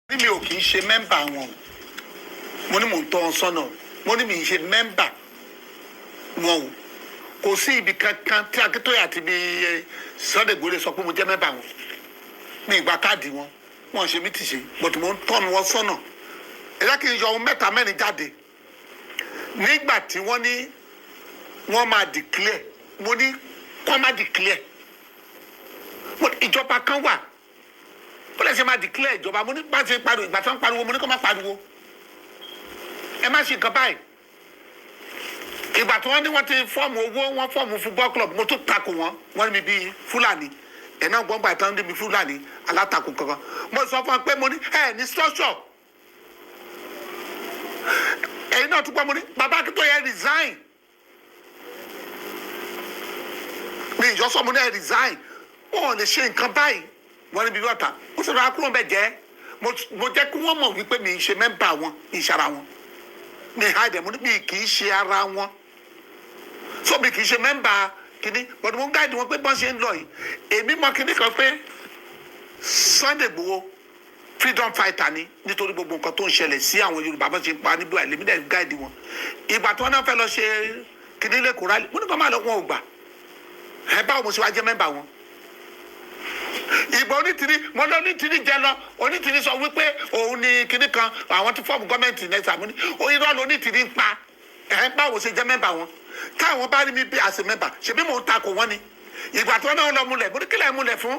ní mi ò kì í ṣe mẹ́mbà wọn mo ní mò ń tọ́ wọn sọ́nà mo ní mi ń ṣe mẹ́mbà wọn o kò sí ibi kankan tí Akintoye àti bí Sunday Igboho sọ pé mo jẹ́ mẹ́mbà wọn ní ìgbà káàdì wọn wọn ṣe mí ti ṣe but mo ń tọ́ wọn sọ́nà ẹ̀yà kì í yọ ohun mẹ́ta mẹ́rin jáde nígbà tí wọ́n ní wọ́n máa declare mo ní kọ́ máa declare ìjọba kan wà ó lè ṣe máa declare ìjọba mo ní bá ṣe pariwo ìgbà tí wọ́n pariwo mo ní kó má pariwo ẹ má ṣe nǹkan báyìí ìgbà tí wọ́n ní wọ́n ti fọ́ọ̀mù owó wọ́n fọ́ọ̀mù football club mo tún takò wọ́n ní mi bíi Fúlàní ẹ̀ náà gbọ́ngbà ìtàn níbi Fúlàní alátakò kankan mo sọ fún wọn pé mo ní ẹ ní structure ẹ̀yin náà tún gbọ́ mo ní bàbá Akintoye resign mi ìjọsọ mo ní ẹ resign wọn ò lè ṣe nǹkan báyìí wọ́n ní bíbí ọ̀tá ó sọ̀rọ̀ akúrò bẹ́ẹ̀ jẹ́ mo jẹ́ kí wọ́n mọ̀ wípé mi ì ṣe mẹ́mbà wọn mi ì ṣara wọn mi ì háìdẹ̀ mo ní mi kì í ṣe ara wọn so mi kì í ṣe mẹ́mbà kìíní but mo ń gáàdì wọn pé bọ́n ṣe ń lọ yìí èmi mọ kìíní kan pé Sunday Igboho freedom fighter ni nítorí gbogbo nǹkan tó ń ṣẹlẹ̀ sí àwọn Yorùbá bọ́n ṣe ń pa níbi àìlèmí dẹ̀ ń gáàdì wọn ìgbà tí wọ́n náà fẹ́ lọ ṣe kìíní lẹ́kọ̀ọ́ rálì mo ní kọ́ máa lọ wọn ò gbà ẹ báwo mo ṣe wá jẹ́ mẹ́mbà wọn ìgbà onítìrí mo lọ onítìrí jẹ lọ onítìrí sọ wípé òun ni kinní kan àwọn tí fọ́ọ̀mù gọ́ọ̀mẹ̀ntì nẹ́sà mú ní irọ́ ló onítìrí ń pa báwo ṣe jẹ́ mẹ́mbà wọn káwọn bá rí mi bí àṣẹ mẹ́mbà ṣebí mò ń takò wọ́n ni ìgbà tí wọ́n náà lọ múlẹ̀ mo ní kílẹ̀ múlẹ̀ fún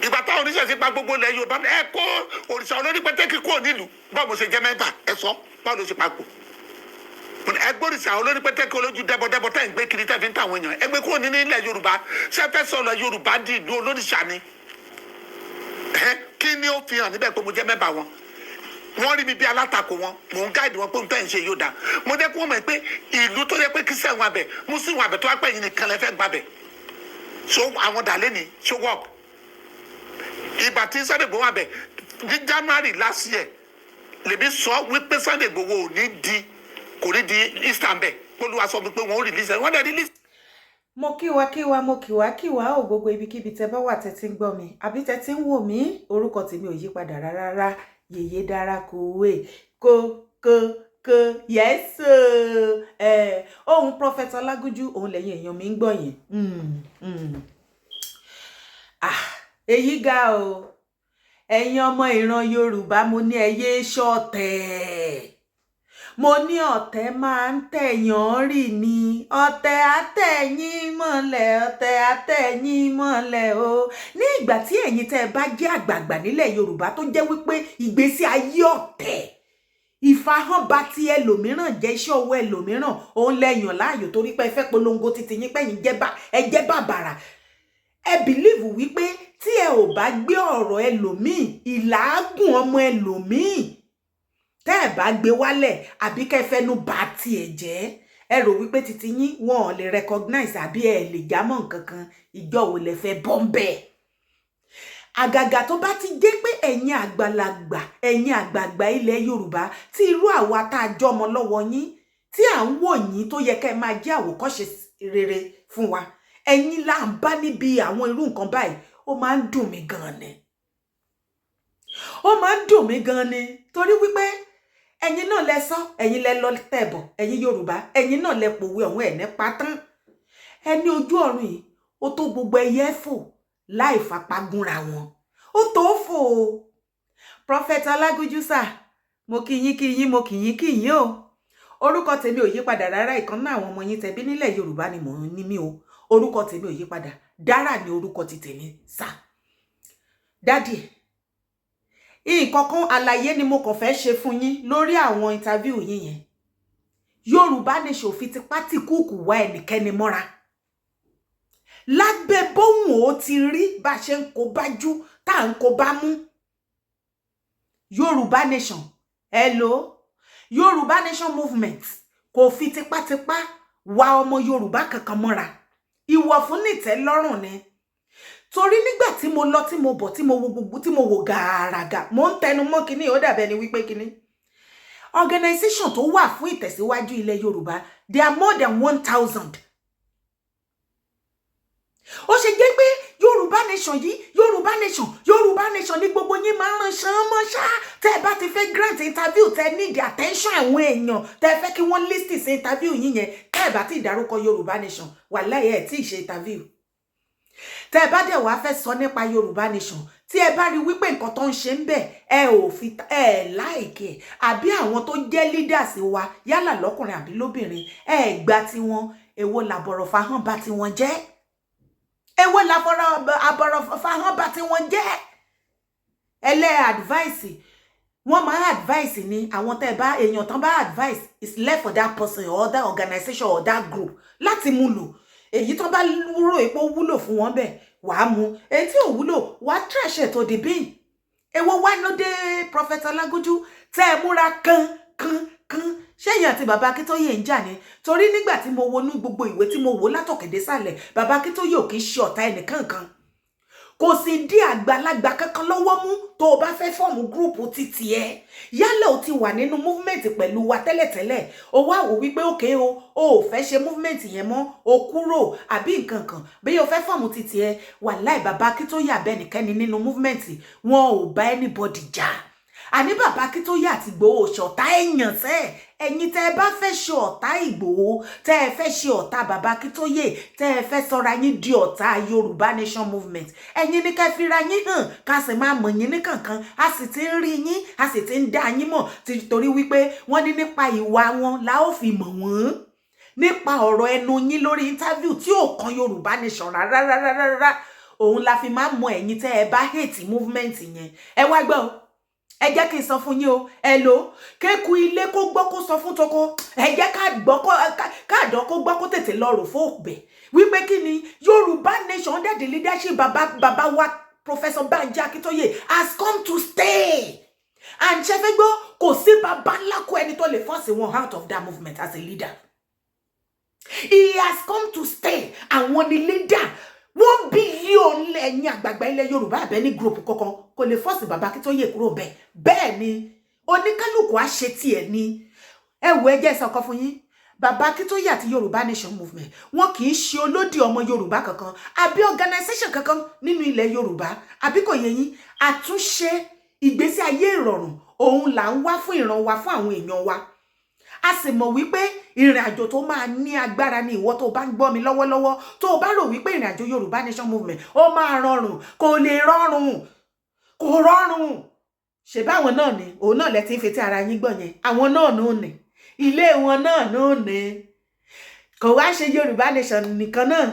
ìgbà táwọn oníṣẹ̀ṣẹ̀ pa gbogbo ilẹ̀ Yorùbá ẹ kó òrìṣà olórí pẹ́tẹ́kì kúrò nílùú báwo mo ṣe jẹ́ mẹ́mbà ẹ sọ báwo ló ṣe papò ẹgbẹ́rìsà olórí pẹ́tẹ́kì olójú dẹ́bọ̀dẹ́bọ̀ tẹ́ ń gbé kiri tẹ́ fi ń tàwọn èèyàn ẹgbẹ́ kúrò nínú ilẹ̀ Yorùbá ṣẹ́fẹ́ sọ̀rọ̀ Yorùbá di ìlú olóríṣà ni kí ni ó fi hàn níbẹ̀ pé mo jẹ́ mẹ́bà wọn wọ́n rí mi bí alátakò wọn mò ń gáàdì wọn pé n tẹ́ ń ṣe yóò dáa mo jẹ́ kí wọ́n mọ̀ pé ìlú tó yẹ pé kí sẹ́wọ̀n abẹ mú sí ìwọ̀n abẹ tó wá pẹ́ yìí nìkan lẹ́fẹ́ gbàbẹ̀ so àwọn dàlẹ́ ni show up ìgbà tí Sunday Igboho abẹ ní January last year lèmi sọ wípé Sunday Igboho ò ní di kò ní di Easter bẹ́ẹ̀ olúwa sọ pé wọ́n ó release wọ́n dẹ̀ release. mo kíwa ò gbogbo ibikíbi tẹ́ bá wà tẹ́ tí ń gbọ́ mi àbí tẹ́ tí ń wò mí orúkọ tèmi ò yí padà rárá yèyé dára kòwé kó yẹ́sò ohun Prophet Olagunju òun lẹ́yìn èèyàn mi ń gbọ́ yẹn èyí ga o ẹ̀yin ọmọ ìran Yorùbá mo ní ẹ yé ṣọ̀tẹ̀ mo ní ọ̀tẹ̀ máa ń tẹ̀yàn rì ní ọ̀tẹ̀ àtẹ̀yìn mọ́lẹ̀ o ní ìgbà tí ẹ̀yin tẹ́ ẹ bá jẹ́ àgbààgbà nílẹ̀ Yorùbá tó jẹ́ wípé ìgbésí ayé ọ̀tẹ̀ ìfahànbá tí ẹlòmíràn jẹ́ iṣẹ́ ọwọ́ ẹlòmíràn òun lẹ́yàn láàyò torí pé ẹ fẹ́ polongo títí yín pẹ́yìn ẹ jẹ́ bàbàrà ẹ bìlíìfù wípé tí ẹ ò bá gbé ọ̀rọ̀ ẹlòmíì ìlàágùn ọmọ ẹlòmíì tẹ́ ẹ̀ bá gbé wálẹ̀ àbí kẹ́ fẹ́nu bá tiẹ̀ jẹ́ ẹ rò wípé títí yín wọn ò lè recognize àbí ẹ lè jámọ́ nǹkan kan ìjọ wo lẹ fẹ́ bọ́m̀bẹ́ àgàgà tó bá ti jẹ́ pé ẹ̀yin àgbààgbà ilẹ̀ Yorùbá tí irú àwa tá a jọmọ lọ́wọ́ yín tí à ń wò yín tó yẹ kẹ́ ẹ máa jẹ́ àwòkọ́ṣe rere fún wa ẹ̀yin là ń bá níbi àwọn irú nǹkan báyìí ó máa ń dùn mí gan ni torí wípé ẹ̀yin náà lẹ sọ ẹ̀yin lẹ lọ tẹ̀bọ̀ ẹ̀yin Yorùbá ẹ̀yin náà lẹ pòwe ọ̀hún ẹ̀ ní patán ẹni ojú ọ̀run yìí ó tó gbogbo ẹyẹ fò láì fapágúnra wọn ó tó fò ó Prophet Olagunju sà mo kí yín o orúkọ tèmi ò yí padà rárá ìkan náà àwọn ọmọ yín tẹbí nílẹ̀ Yorùbá ni mò ń ní mí o orúkọ tèmi ò yí padà Dára ni orúkọ ti tèmi sà dádì nǹkan kan àlàyé ni mo kàn fẹ́ ṣe fún yín lórí àwọn interview yín yẹn Yorùbá nation fi tipátì kúùkù wá ẹnikẹ́ni mọ́ra lábẹ́ bóhùn ó ti rí bá ṣe ń kó bájú tá à ń kó bá mú Yorùbá nation hello Yorùbá nation movement kò fi tipátipá wá ọmọ Yorùbá kankan mọ́ra ìwọ̀ fún nìtẹ́lọ́rùn ni torí nígbà tí mo lọ tí mo bọ̀ tí mo wo gbogbo tí mo wò gàràgà mo ń tẹnu mọ́ kíní ó dàbẹ́ ni wípé kíní organization tó wà fún ìtẹ̀síwájú ilẹ̀ Yorùbá they are more than 1,000 ó ṣe jẹ́ pé Yorùbá nation yìí Yorùbá nation ní gbogbo yín máa ń ránṣán mọ́ ṣá tẹ́ ẹ bá ti fẹ́ grant interview tẹ́ need attention àwọn èèyàn tẹ́ fẹ́ kí wọ́n list sí interview yín yẹn tẹ́ ẹ bá ti dárúkọ Yorùbá nation wàláhì ẹ tí ì ṣe interview tẹ́ ẹ bá dẹ̀ wá fẹ́ sọ nípa Yorùbá nation tí ẹ bá rí wípé nǹkan tó ń ṣe ń bẹ̀ ẹ ò fi láìkè àbí àwọn tó jẹ́ leaders wa yálà lọ́kùnrin àbí lóbìnrin ẹ gbà tiwọn èwo làbọ̀rọ̀ fahàn bá tiwọn jẹ́ èwo làbọ̀rọ̀ fahàn bá tiwọn jẹ́ advice wọ́n máa advice ni àwọn tẹ́ bá èèyàn tán bá advice is left for that person or that organization or that group láti mú lò èyí tán bá rò pé ó wúlò fún wọn bẹ́ẹ̀ wàá mú èyí tí ò wúlò wàá trash ẹ̀ tó the bin èwo wá ló dé Prophet Olagunju tẹ́ ẹ múra kan ṣẹ́yìn àti bàbá Akintoye ń jà ní torí nígbà tí mo wọnú gbogbo ìwé tí mo wò látòkèdè sàlẹ̀ bàbá Akintoye ò kì í ṣe ọ̀tá ẹnìkankan kò sì dí àgbàlagbà kankan lọ́wọ́ mú tó o bá fẹ́ fọ́ọ̀mù gúrùpù títì ẹ yálà o ti wà nínú movement pẹ̀lú wa tẹ́lẹ̀tẹ́lẹ̀ o wá wò wípé òkè o ò fẹ́ ṣe movement yẹn mọ́ o kúrò àbí nǹkan kan bí o fẹ́ fọ́ọ̀mù títì ẹ wàláì bàbá Akintoye abẹ́nikẹ́ni nínú movement wọn ò bá anybody jà àní bàbá Akintoye àti Igboho ṣọ̀tá èèyàn ẹ̀yin tẹ́ ẹ bá fẹ́ ṣe ọ̀tá Igboho tẹ́ ẹ fẹ́ ṣe ọ̀tá bàbá Akintoye tẹ́ ẹ fẹ́ sọra yín di ọ̀tá Yorùbá nation movement ẹ̀yin ní kẹ́ fira yín hàn ká sì máa mọ̀ yín ní kankan a sì ti ń rí yín a sì ti ń dá yín mọ̀ torí wípé wọ́n ní nípa ìwà wọn la ó fi mọ̀ wọ́n nípa ọ̀rọ̀ ẹnu yín lórí interview tí ò kan Yorùbá nation rárá òun la fi máa mọ̀ ẹ̀yin tẹ́ ẹ bá hate movement yẹn ẹ wá gbọ́ ẹ jẹ́ kí n sọ fún yín o ẹ lò kéku ilé kó gbọ́ kó sọ fún toko ẹ jẹ́ káàdán kó gbọ́ kó tètè lọ rò fún òpè wípé kí ni Yorùbá nation under the leadership bàbá wa Professor Banji Akintoye has come to stay and ṣe fẹ́ gbọ́ kò sí bàbá ńlá kó ẹni tó lè force wọn out of that movement as a leader he has come to stay àwọn ni leader 1 billion lẹ́yìn àgbàgbà ilẹ̀ Yorùbá abẹ́ ní group kankan kò lè force bàbá Akintoye kúrò bẹ́ẹ̀ ni oníkálùkù á ṣe tiẹ̀ ni ẹ wo ẹ jẹ́ sọ̀kan fún yín bàbá Akintoye àti Yorùbá nation movement wọn kì í ṣe olódì ọmọ Yorùbá kankan àbí organization kankan nínú ilẹ̀ Yorùbá àbí kò yé yín àtúnṣe ìgbésí ayé ìrọ̀rùn òun là ń wá fún ìran wa fún àwọn èèyàn wa a sì mọ̀ wípé ìrìn àjò tó máa ní agbára ni ìwọ tó bá ń gbọ́ mi lọ́wọ́lọ́wọ́ tó bá rò wípé ìrìn àjò Yorùbá nation movement ó máa rọrùn kò lè rọrùn kò rọrùn ṣe báwọn náà ni òun náà lẹ ti ń fetí ara yín gbọ́ yẹn àwọn náà ló ní ilé wọn náà ló ní kò wá ṣe Yorùbá nation nìkan náà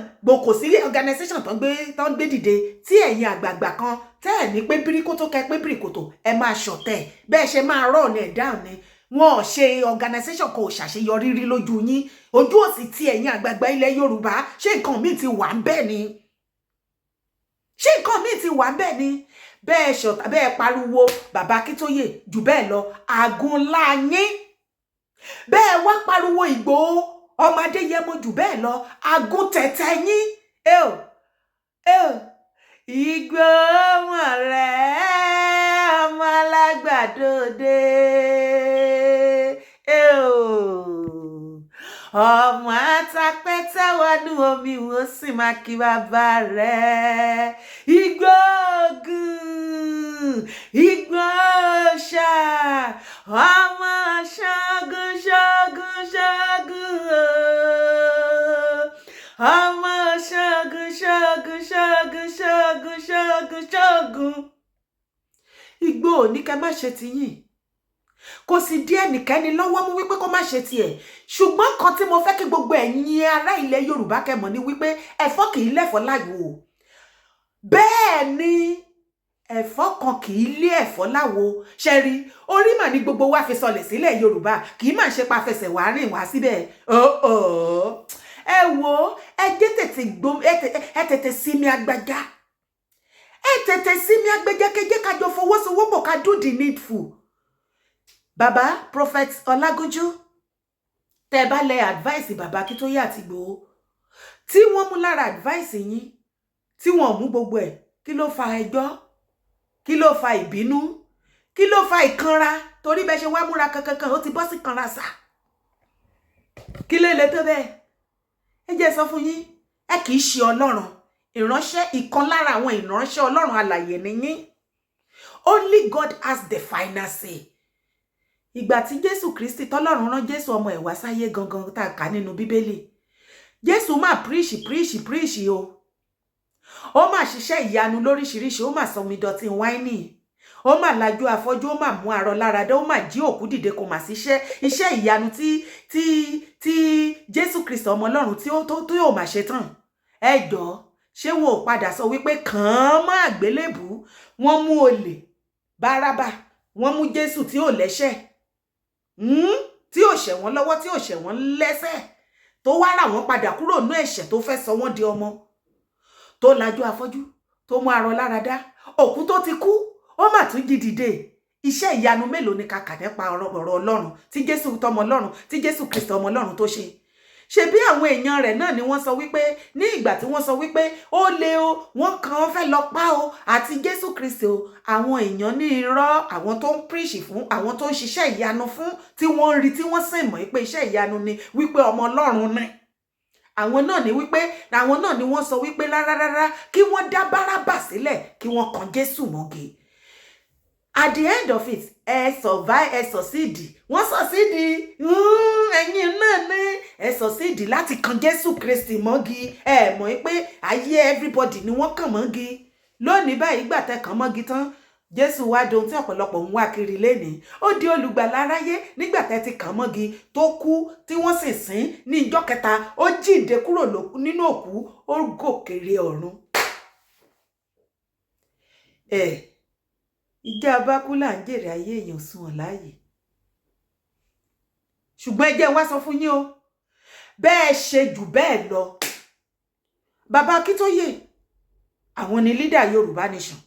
kò sí organization tó ń gbé dìde tí ẹ̀yin àgbààgbà kan tẹ́ ẹ̀ ní pé bíríkótó kẹ pé bíríkótó ẹ máa ṣọ̀tẹ̀ bẹ́ẹ̀ ṣe máa rọ̀ ní ẹ̀dá ni wọn ò ṣe organization kò ṣàṣeyọrí rí lójú yín ojú òsì tí ẹ̀yin àgbààgbà ilẹ̀ Yorùbá ṣé nǹkan míì ti wà ń bẹ́ẹ̀ ni ṣé nǹkan míì ti wà ń bẹ́ẹ̀ ni bẹ́ẹ̀ ṣọ̀tà bẹ́ẹ̀ pariwo bàbá Akintoye jù bẹ́ẹ̀ lọ àgùn ńlá yín bẹ́ẹ̀ wá pariwo Ìgbòho ọmọ Adéyẹmọ jù bẹ́ẹ̀ lọ àgùn tẹ̀tẹ̀ yín Ìgbòho ọmọ rẹ̀ ọmọ alágbàdo dé ọmọ àtàpẹ́tẹ́ wọnú omi wo sì máa kí bàbá rẹ̀ Ìgbòho Ìgbòho ọmọ ṣágun ọmọ ṣágun Ìgbòho ní ká má ṣe tiyín kò sì dí ẹnikẹ́ni lọ́wọ́ mú wípé kó má ṣe tiẹ̀ ṣùgbọ́n kan tí mo fẹ́ kí gbogbo ẹ̀yin ará ilẹ̀ Yorùbá kẹ́mọ̀ ní wípé ẹ̀fọ́ kì í lẹ́fọ́ láwo bẹ́ẹ̀ ni ẹ̀fọ́ kan kì í lé ẹ̀fọ́ láwo ṣẹ́rí orí mà ní gbogbo wa fi sọlẹ̀ sílẹ̀ Yorùbá kì í mà ṣe pa fẹsẹ̀ wá rìn wá síbẹ̀ ẹ wo ẹ tètè sinmi agbájá kẹjẹ kájọ fọwọ́sowọ́pọ̀ ká do the needful. Bàbá Prophet Olagunju tẹ́ bá lẹ advice bàbá Akintoye àti Igboho tí wọ́n mú lára advice yín tí wọ́n mú gbogbo ẹ̀ kí ló fa ẹjọ́ kí ló fa ìbínú kí ló fa ìkanra torí bẹ́ ṣe wá múra kankan ó ti bọ́ sí kanra sá kí ló lè tó bẹ́ẹ̀ ẹ jẹ́ sọ fún yín ẹ kì í ṣe Ọlọ́run ìránṣẹ́, ìkan lára àwọn ìránṣẹ́ Ọlọ́run alààyè ni yín. Only God has the final say. Ìgbà tí Jésù Kristi tọ́lọ́run rán Jésù ọmọ ẹ̀ wá sáyé gangan tá a kà nínú Bíbélì. Jésù máa preach o. Ó máa ṣiṣẹ́ ìyanu lóríṣiríṣi, ó máa sọ omi dọ̀tí wáìnì. Ó máa lajú afọ́jú, ó máa mú arọ láradá, ó máa jí òkú dìde, kò máa ṣiṣẹ́ iṣẹ́ ìyanu tí Jésù Kristi ọmọ Ọlọ́run tí yóò máa ṣe tán. Ẹ jọ̀ọ́, ṣé wọn ò padà sọ wípé kàn án mọ́ àgbélébù? Wọ́n mú olè Bárábà, wọ́n mú Jésù tí ò lẹ́ṣẹ̀, tí ò ṣẹ̀ wọ́n lọ́wọ́, tí ò ṣẹ̀ wọ́n lẹ́sẹ̀, tó wá rà wọ́n padà kúrò nínú ẹ̀ṣẹ̀, tó fẹ́ sọ wọ́n di ọmọ, tó lajú afọ́jú, tó mú arọ láradá, òkú tó ti kú ó mà tún jí dìde. Iṣẹ́ ìyanu mélòó ni ká kà nípa ọ̀rọ̀ Ọlọ́run tí Jésù tọmọ Ọlọ́run, tí Jésù Kristi ọmọ Ọlọ́run tó ṣe. Ṣebí àwọn èèyàn rẹ̀ náà ni wọ́n sọ wípé ní ìgbà tí wọ́n sọ wípé ó lé o, wọ́n kàn fẹ́ lọ pa o, àti Jésù Kristi o, àwọn èèyàn ní irọ́, àwọn tó ń preach fún, àwọn tó ń ṣiṣẹ́ ìyanu fún, tí wọ́n ń rí, tí wọ́n sì mọ̀ pé iṣẹ́ ìyanu ni, wípé ọmọ Ọlọ́run ni. Àwọn náà ni wípé, àwọn náà ni wọ́n sọ wípé rárá kí wọ́n dá Bárábà sílẹ̀, kí wọ́n kan Jésù mọ́gi. At the end of it, ẹ succeed. Wọ́n succeed. Ẹ̀yin náà ní ẹ succeed láti kan Jésù Kristi mọ́gi. Ẹ mọ̀ pé ayé everybody ni wọ́n kàn mọ́gi. Lónìí báyìí gbà tẹ́ kàn mọ́gi tán, Jésù wá dohun tí ọ̀pọ̀lọpọ̀ ń wá kiri lénìí. Ó di olùgbàlà aráyé nígbà tẹ́ ti kàn mọ́gi, tó kú tí wọ́n sì sìn ní ìjọ́ kẹta, ó jíǹde kúrò nínú òkú, ó gòkèrè ọ̀run. Ìjà abákú là ń jèrè ayé èèyàn sunwọ̀n láàyè. Ṣùgbọ́n ẹ jẹ́ wá sọ fún yín o, bẹ́ẹ̀ ṣe jù bẹ́ẹ̀ lọ. Bàbá Akintoye, àwọn ni leader Yoruba Nation.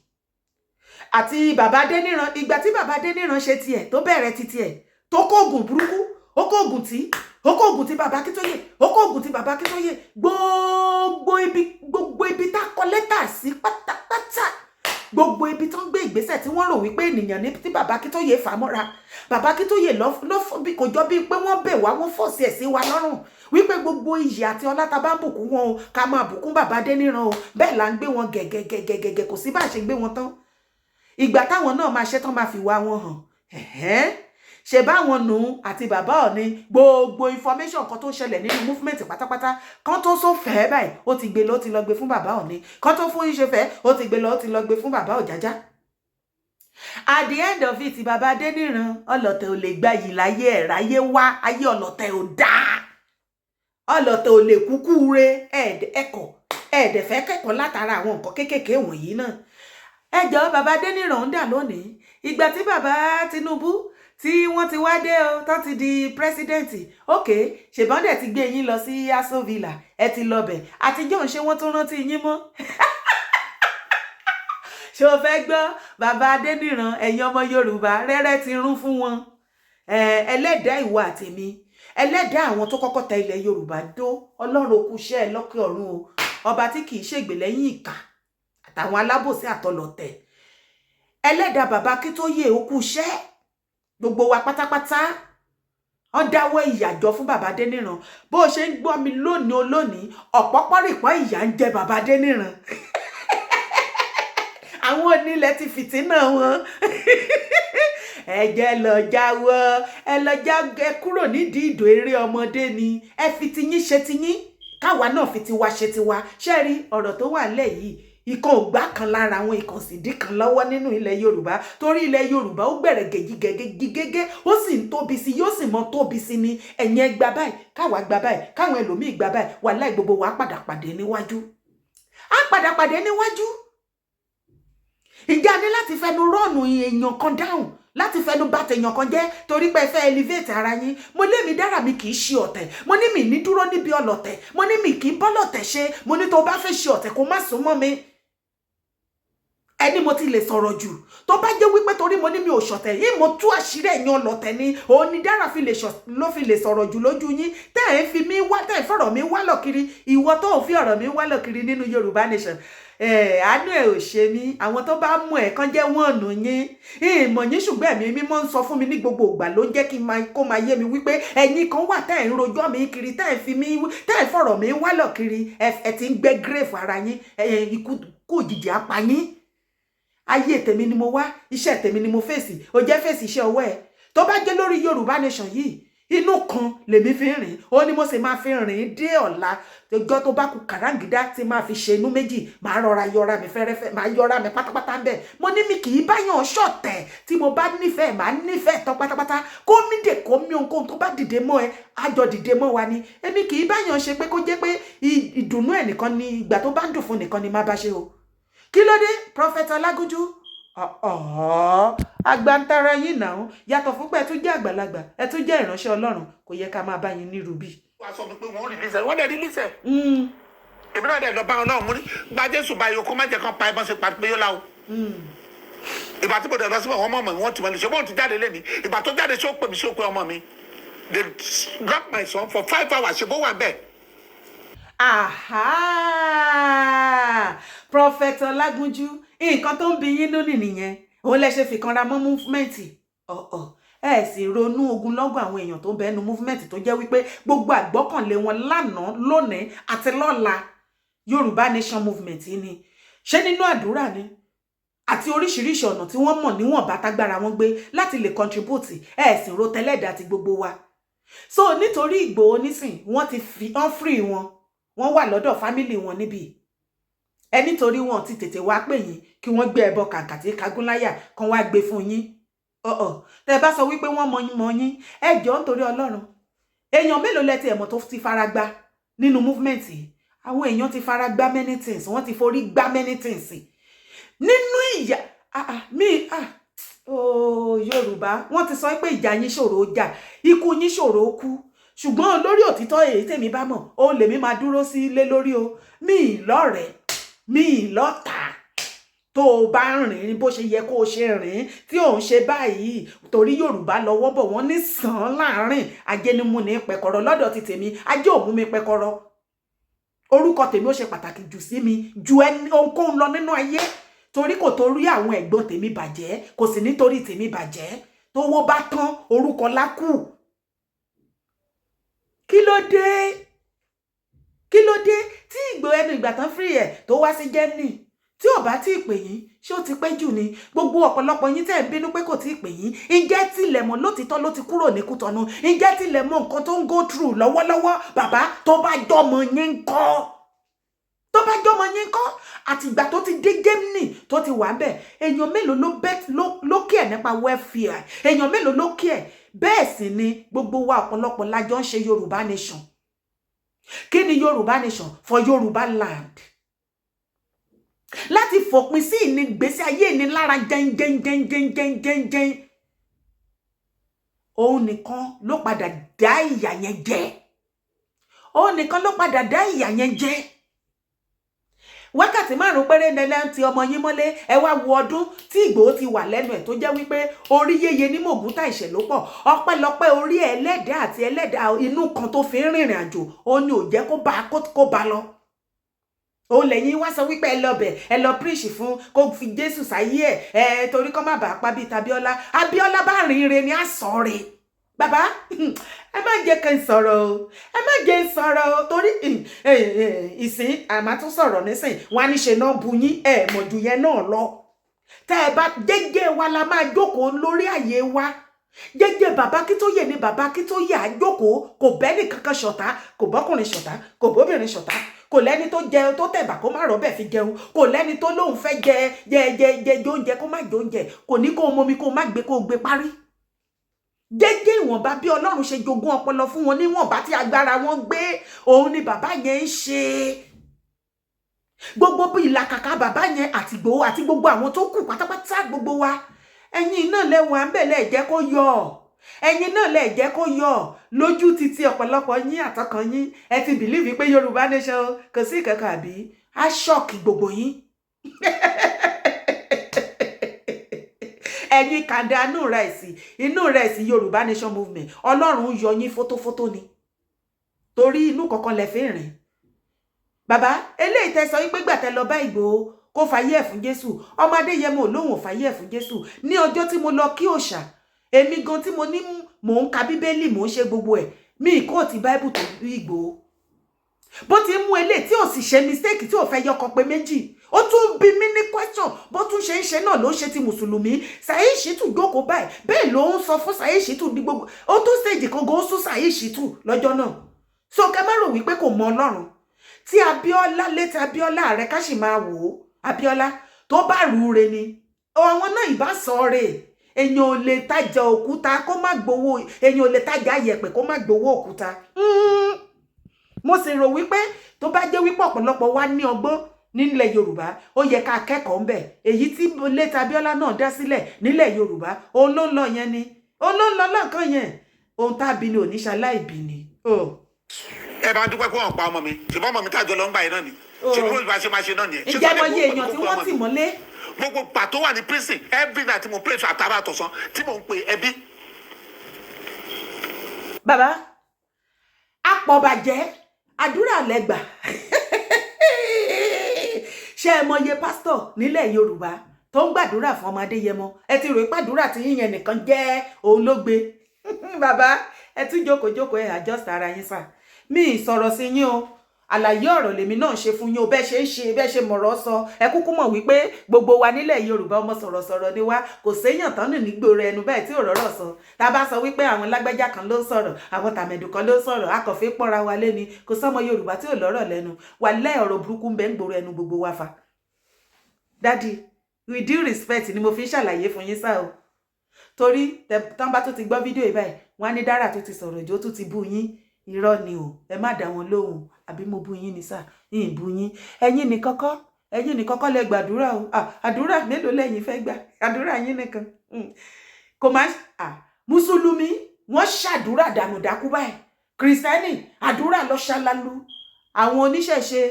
Àti bàbá Adéníran, ìgbà tí bàbá Adéníran ṣe tiẹ̀, tó bẹ̀rẹ̀ ti tiẹ̀, tó kó oògùn burúkú, ó kó oògùn tí bàbá Akintoye, ó kó oògùn tí bàbá Akintoye, gbogbo ibi tá kọ lẹ́tà sí pátápátá. Gbogbo ibi tó ń gbé ìgbésẹ̀ tí wọ́n rò wípé ènìyàn ní tí bàbá Akintoye fà mọ́ra. Bàbá Akintoye kò jọ bí pé wọ́n bẹ̀ wá, wọ́n fọ́ọ̀sì ẹ̀ sí wa lọ́rùn wípé gbogbo iyì àti ọlá tá bá ń bùkún wọn o, ká máa bùkún bàbá Adéníran o. Bẹ́ẹ̀ là ń gbé wọn gẹ̀gẹ̀gẹ̀gẹ̀gẹ̀, kò sí bá ṣe gbé wọn tán. Ìgbà táwọn náà máa ṣe tán máa fi wá wọn hàn. Ṣe báwọn nù àti bàbá Ọ̀ọ̀ni, gbogbo information kan tó ṣẹlẹ̀ nínú movement pátápátá, kan tó sọ fẹ́ báyìí, ó ti gbé lọ, ó ti lọ gbé fún bàbá Ọ̀ọ̀ni. Kan tó fún iṣẹ́ fẹ́, ó ti gbé lọ, ó ti lọ gbé fún bàbá Ọ̀jájá. At the end of it, bàbá Adéníran, ọlọ̀tẹ̀ ò lè gba yìí láyé ẹ̀ ráyé wá, ayé ọlọ̀tẹ̀ ò dáa. Ọlọ̀tẹ̀ ò lè kúkú re ẹ̀ẹ́dẹ̀ fẹ́ kẹ́kọ̀ọ́ látara àwọn nǹkan kéékèèké wọ̀nyí náà. Ẹ jọ̀ọ́, bàbá Adéníran ń dà lónìí. Ìgbà tí bàbá Tinubu tí wọ́n ti wá dé o, tán ti di pírẹsidẹ́ǹtì, okay, ṣèbọn dẹ̀ ti gbé yín lọ sí Aso Villa, ẹ ti lọ bẹ̀, àtijọ́ ń ṣe wọ́n tún rántí yín mọ́. Ṣé o fẹ́ gbọ́, bàbá Adéníran, ẹ̀yin ọmọ Yorùbá, rẹ́rẹ́ ti rún fún wọn. Ẹlẹ́dàá ìwọ àtèmi, ẹlẹ́dàá àwọn tó kọ́kọ́ tẹ ilẹ̀ Yorùbá dó, Ọlọ́run kú iṣẹ́ ẹ lókè ọ̀run o, ọba tí kì í ṣègbè lẹ́yìn ìkà àtàwọn alábòsí àtọlọ̀tẹ̀. Ẹlẹ́dàá bàbá Akintoye ó kú iṣẹ́. Gbogbo wa pátápátá wọ́n dáwọ́ ìyàjọ fún bàbá Adéníran. Bó ṣe ń gbọ́ mi lónìí olónìí, ọ̀pọ̀pọ̀rìpọ̀ ìyà ń jẹ bàbá Adéníran. Àwọn onílẹ̀ ti fìtínà wọn. Ẹ jẹ́ lọ jáwọ́, ẹ kúrò nídìí ìdò eré ọmọdé ni. Ẹ fi tiyín ṣe tiyín, káwa náà fi tiwa ṣe tiwa. Ṣé rí ọ̀rọ̀ tó wà nílẹ̀ yìí, ìkan ògbà kan lára àwọn ìkan sì dín kan lọ́wọ́ nínú ilẹ̀ Yorùbá, torí ilẹ̀ Yorùbá ó gbẹ̀rẹ̀ gẹ́gẹ́, ó sì ń tóbi sí, yóò sì mọ tóbi sí ni. Ẹ̀yin ẹ gbà báyìí, káwa gbà báyìí, káwọn ẹlòmíì gbà báyìí, wàláhì gbogbo wa padà pàdé níwájú. Á padà pàdé níwájú. Ìjà ni láti fẹnu rọ́ọ̀nù èèyàn kan dáhùn, láti fẹnu bá tèèyàn kan jẹ́ torí pé ẹ fẹ́ elevate ara yín. Mo lé mi dára, mi kì í ṣe ọ̀tẹ̀. Mo ní mi ní dúró níbi ọlọ̀tẹ̀. Mo ní mi kì í bọ́lọ̀tẹ̀ ṣe. Mo ní tó bá fẹ́ ṣe ọ̀tẹ̀ kó má sún mọ́ mi. Ẹni mo ti lè sọ̀rọ̀ jù, tó bá jẹ́ wípé torí mo ní mi ò ṣọ̀tẹ̀ yín, mo tú àṣírí ẹ̀yin ọlọ̀tẹ̀ ni, òun ni dára ló fi lè sọ̀rọ̀ jù lójú yín. Tẹ́ ẹ̀ fi mí wá, tẹ́ ẹ̀ fọ̀rọ̀ mi wá lọ kiri, ìwọ tó ò fi ọ̀rọ̀ mi wá lọ kiri nínú Yorùbá Nation. àánú ẹ̀ ò ṣe mí. Àwọn tó bá mú ẹ̀ kan jẹ́ wọ́n nù yín. Ìmọ̀ yín ṣùgbọ́n ẹ̀mí mímọ́ ń sọ fún mi ní gbogbo ìgbà ló jẹ́ kí kó máa yé mi wípé ẹ̀yin kan wà tẹ́ ẹ̀ ń rojọ́ mi kiri, tẹ́ ẹ̀ fọ̀rọ̀ mi wálọ̀ kiri, ẹ ti ń gbé grave ara yín, ikú òjijì apá yín. Ayé tèmi ni mo wá, iṣẹ́ tèmi ni mo fèsì, ó jẹ́ fèsì iṣẹ́ ọwọ́ ẹ̀. Tó bá jẹ́ lórí Yorùbá Nation yìí, inú kan lèmi fi ń rìn, ó ní mo sì máa fi rìn dé ọ̀la. Ọjọ́ tó bá kù kàráǹgídá tí máa fi ṣe inú méjì, máa rọra yọra mi fẹ́rẹ́fẹ́, máa yọra mi pátápátá ń bẹ̀. Mo ní mi kì í báyàn ṣọ̀tẹ̀, tí mo bá nífẹ̀ẹ́, máa nífẹ̀ẹ́ tán pátápátá. Kó mi dè kó mi ohunkóhun tó bá dìde mọ́ ẹ, àjọ dìde mọ́ wa ni. Èmi kì í báyàn ṣe pé kó jẹ́ pé ìdùnnú ẹ̀ nìkan ni, ìgbà tó bá ń dùn fún nìkan ni má bá ṣe o. Kí ló dé, Prophet Olagunju? Agbantara yín náà, yàtọ̀ fún pé ẹ tún jẹ́ àgbàlagbà, ẹ tún jẹ́ ìránṣẹ́ Ọlọ́run, kò yẹ ká máa bá yín ní rubí. wọ́n sọ pé wọ́n rìlísẹ̀, wọ́n dẹ̀ rìlísẹ̀. èmi náà dẹ̀ lọ bá wọn náà mú ní gba Jésù báyìí kó má jẹ́ kán pa ẹbọn sí pàtó pé yóò láwo. ìgbà tí mo dẹ̀ lọ síbẹ̀ wọ́n mọ̀ mọ̀ wọ́n ti mọ̀ ní ṣe bóun ti jáde lé mi. ìgbà tó jáde sí ó pè mí sí òpin ọmọ mi. they grabbed my son for 5 hours ṣe bó wà bẹ́ẹ̀. Prophet Olagunju, nǹkan tó ń bi yín lónìí nìyẹn. Òun lẹ ṣe fìkanra mọ́ múfúmẹ́ǹtì. Ẹ sì ronú ogunlọ́gọ̀ àwọn èèyàn tó ń bẹ nínú múfúmẹ́ǹtì tó jẹ́ wípé gbogbo àgbọ́kànlé wọn lánàá, lónìí àti lọ́la Yorùbá Nation movement ni. Ṣé nínú àdúrà ni? Àti oríṣiríṣi ọ̀nà tí wọ́n mọ̀ níwọ̀n bá tágbára wọn gbé láti lè contribute. Ẹ sì ro tẹ́lẹ̀dá àti gbogbo wa. So nítorí Ìgbòho nísìn, wọ́n ti free wọn. Wọ́n wà lọ́dọ̀ family wọn níbí. Nítorí wọn ti tètè wá pè yín kí wọ́n gbé ẹbọ kàǹkà tí kagúnláyà kan wá gbé fún yín. Tẹ́ bá sọ wípé wọ́n mọ yín, ẹ jọ̀ọ́ nítorí Ọlọ́run. Èèyàn mélòó lẹ ti ẹ̀mọ̀ tó ti fara gbá nínú movement yìí? Àwọn èèyàn ti fara gbá many things, wọ́n ti forí gbá many things. Nínú ìyà Yorùbá, wọ́n ti sọ pé ìjà yín ṣòro jà, ikú yín ṣòro kú. Ṣùgbọ́n lórí òtítọ́ èyí tèmi bá mọ̀, ó lèmi máa dúró sí ilé lórí o. Mi lọ́rẹ̀ẹ́, mi lọ́tà. Tó o bá ń rìn bó ṣe yẹ kó o ṣe rìn, tí ò ń ṣe báyìí, torí Yorùbá lọ́wọ́ bọ̀ wọ́n ní sàn láàrin, ajé ni mú ní pẹ̀kọ̀rọ̀. Lọ́dọ̀ ti tèmi, ajé ò mú mi pẹ̀kọ̀rọ̀. Orúkọ tèmi ó ṣe pàtàkì jù sí mi ju ohunkóhun lọ nínú ayé, torí kò torí àwọn ẹ̀gbọ́n tèmi bàjẹ́, kò sì nítorí tèmi bàjẹ́. Tówó bá tán, orúkọ lákù. Kí ló dé? Kí ló dé tí Ìgbòho ẹnu ìgbà tán free ẹ̀ tó wá sí Germany? Tí ò bá tí ì pè yín, ṣé ó ti pẹ́ jù ni? Gbogbo ọ̀pọ̀lọpọ̀ yín tẹ́ ń bínú pé kò tí ì pè yín. Ǹjẹ́ tilẹ̀ mọ̀ lótìtọ́ ló ti kúrò ní Kútọ́nù? Ǹjẹ́ tilẹ̀ mọ̀ nǹkan tó ń go through lọ́wọ́lọ́wọ́? Bàbá tó bá jọmọ yín ńkọ́? Tó bá jọmọ yín ńkọ́? Àtìgbà tó ti dé Germany tó ti wà bẹ́ẹ̀, èèyàn mélòó ló kí ẹ̀ nípa welfare? Èèyàn mélòó ló kí ẹ̀? Bẹ́ẹ̀ sì ni gbogbo wa ọ̀pọ̀lọpọ̀ lájọ ń ṣe Yorùbá Nation. Kí ni Yorùbá Nation? For Yorùbá land. Láti fòpin sí ìgbésí ayé ìnilára jẹ́njẹ́njẹ́njẹ́njẹ́njẹ́n. Òun nìkan ló padà dá ìyà yẹn jẹ. Òun nìkan ló padà dá ìyà yẹn jẹ. Wákàtí 5 péré nẹ́lẹ́ ti ọmọ yín mọ́lé, ẹ wá wo ọdún tí Ìgbòho ti wà lẹ́nu ẹ̀ tó jẹ́ wípé orí yéye ní mògúntà ìṣẹ̀lópọ̀. Ọpẹ́lọpẹ́ orí ẹlẹ́dàá àti ẹlẹ́dàá inú kan tó fi ń rìnrìn àjò, ó ní ò jẹ́ kó bá lọ. Ó lẹ́yìn wá sọ wípé ẹ lọ bẹ̀, ẹ lọ preach fún kó fi Jésù sáyé ẹ̀, torí kó má bàa pa bíi tAbíọ́lá. Abíọ́lá bá rìn ire ni á sọ rè. Bàbá, ẹ má jẹ́ kí n sọ̀rọ̀ o, ẹ má jẹ́ n sọ̀rọ̀ o, torí ìsìn àmà tún sọ̀rọ̀ nísìn, wọ́n á ní ṣe náà bu yín, ẹ mọ̀ ju yẹn náà lọ. Tẹ́ ẹ bá jẹ́jẹ́ wa la máa jókòó lórí àyè wa. Jẹ́jẹ́ bàbá Akintoye ni bàbá Akintoye á jókòó, kò bẹ́ni kankan ṣọ̀tá, kò bọ́kùnrin ṣọ̀tá, kò bóbìnrin ṣọ̀tá. Kò lẹ́ni tó jẹ tó tẹ̀bà kó má rọ́bẹ̀ fi jẹun, kò lẹ́ni tó lóun fẹ́ jẹ oúnjẹ kó má jẹ oúnjẹ, kò ní kó momi kó má gbé kó gbé parí. Jẹ́jẹ́ ìwọ̀nba bí Ọlọ́run ṣe jogún ọpọlọ fún wọn níwọ̀nba tí agbára wọn gbé, òun ni bàbá yẹn ń ṣe. Gbogbo bí ìlàkàkà bàbá yẹn àti Ìgbòho àti gbogbo àwọn tó kù pátápátá gbogbo wa, ẹ̀yin náà lẹ́wọ̀n àbẹ̀lẹ̀ jẹ́ kó yọ. Ẹ̀yin náà lẹ jẹ́ kó yọ lójú títí ọ̀pọ̀lọpọ̀ yín àtọkàn yín. Ẹ ti believe pé Yorùbá Nation kò sí kankan àbí? Á ṣọ́ọ̀kì gbogbo yín. Ẹ̀yin kàndá inú rẹ̀ sí Yorùbá Nation movement. Ọlọ́run yọ yín fótófótó ni. Torí inú kankan lẹ fi rìn. bàbá eléyìí tẹ́ sọ wípé gbà tẹ́ lọ bá Ìgbòho kó fàyè ẹ̀ fún Jésù, ọmọ Adéyẹmọ lóhùn ò fàyè ẹ̀ fún Jésù. Ní ọjọ́ tí mo lọ kí òòṣà, èmi gan tí mo ní mò ń ka bíbélì mò ń ṣe gbogbo ẹ̀, mi kò ti báíbù tó Ìgbòho bó ti mú eléyìí tí ò sì ṣe mistake tí ò fẹ́ yọkọ pé méjì, ó tún bí mí ní question bó tún ṣe ń ṣe náà ló ń ṣe ti mùsùlùmí. Saheed Shittu jókòó báyìí bẹ́ẹ̀ ló ń sọ fún Saheed Shittu ní gbogbo, ó tún stage kan gan ó sún Saheed Shittu lọ́jọ́ náà. So kẹ má rò wípé kò mọ Ọlọ́run. Tí Abíọ́lá létí Abíọ́lá rẹ ká sì máa wò ó, Abíọ́lá tó bá rúure ni àwọn náà ìbá sọ rè. Èèyàn ò lè tajà òkúta kó má gbowó, èèyàn ò lè tajà yẹ̀pẹ̀ kó má gbowó òkúta. Mo sì rò wípé tó bá jẹ́ wípé ọ̀pọ̀lọpọ̀ wa ní ọgbọ́n nílẹ̀ Yorùbá, ó yẹ ká kẹ́kọ̀ọ́ ńbẹ̀. Èyí tí létí Abíọ́lá náà dá sílẹ̀ nílẹ̀ Yorùbá, òun ló ń lọ yẹn ni, òun ló ń lọ lọ́kàn yẹn. Ohun tábí ni oníṣaláìbí ni. Ẹ bá dúpẹ́ pé wọ́n pa ọmọ mi, ṣùgbọ́n ọmọ mi tàjọ lọ ń gbà yín náà ni. Ṣé bí wọ́n bá ṣe máa ṣe náà nìyẹn? Ǹjẹ́ mo yé èèyàn tí wọ́n tì mọ́lé? Gbogbo gbà tó wà ní prison every night mo pray àtàrà àtọ̀sán tí mò ń pe ẹbí. Bàbá apọ̀bàjẹ́ àdúrà lẹ́gbà. Ṣé ẹ mọye pásítọ̀ nílẹ̀ Yorùbá tó ń gbàdúrà fún ọmọ Adéyẹmọ? Ẹ ti rò pé àdúrà tí yíyan nìkan jẹ́ òun ló gbé. Bàbá ẹ tún jókòó ẹ adjust ara yín sà. Mi sọ̀rọ̀ sí yín o, àlàyé ọ̀rọ̀ lèmi náà ṣe fún yín o, bẹ́ẹ̀ ṣe mọ̀rọ̀ sọ. Ẹ kúkú mọ̀ wípé gbogbo wa nílẹ̀ Yorùbá ọmọ sọ̀rọ̀sọ̀rọ̀ ni wá, kò séèyàn tán ní gbòòrò ẹnu báyìí tí ò rọ́rọ̀ sọ. Tá bá sọ wípé àwọn lágbájá kan ló ń sọ̀rọ̀, àwọn tàmẹ̀dù kan ló ń sọ̀rọ̀, a kàn fi pọ́nra wa lé ni. Kò sọ́mọ Yorùbá tí ò lọ́rọ̀ lẹ́nu. Wàláhì ọ̀rọ̀ burúkú ń bẹ ń gbòòrò ẹnu gbogbo wa fa. Daddy, with due respect ni mo fi ń ṣàlàyé fún yín sá o. Torí tán bá tó ti gbọ́ fídíò yìí báyìí, wọ́n á ní Dára tó ti sọ̀rọ̀ ìjó tó ti bú yín. Irọ́ ni o, ẹ má dá wọn lóhùn. Àbí mo bú yín ni sá, yín bú yín. Ẹ̀yin ní kọ́kọ́ lẹ gbàdúrà o. Àdúrà mélòó lẹ́yìn fẹ́ gbà? Àdúrà yín nìkan. Kò má Mùsùlùmí wọ́n ṣàdúrà dànù dákú báyìí. Kìrìsìtẹ́nì àdúrà lọ ṣalalu. Àwọn oníṣẹ̀ṣe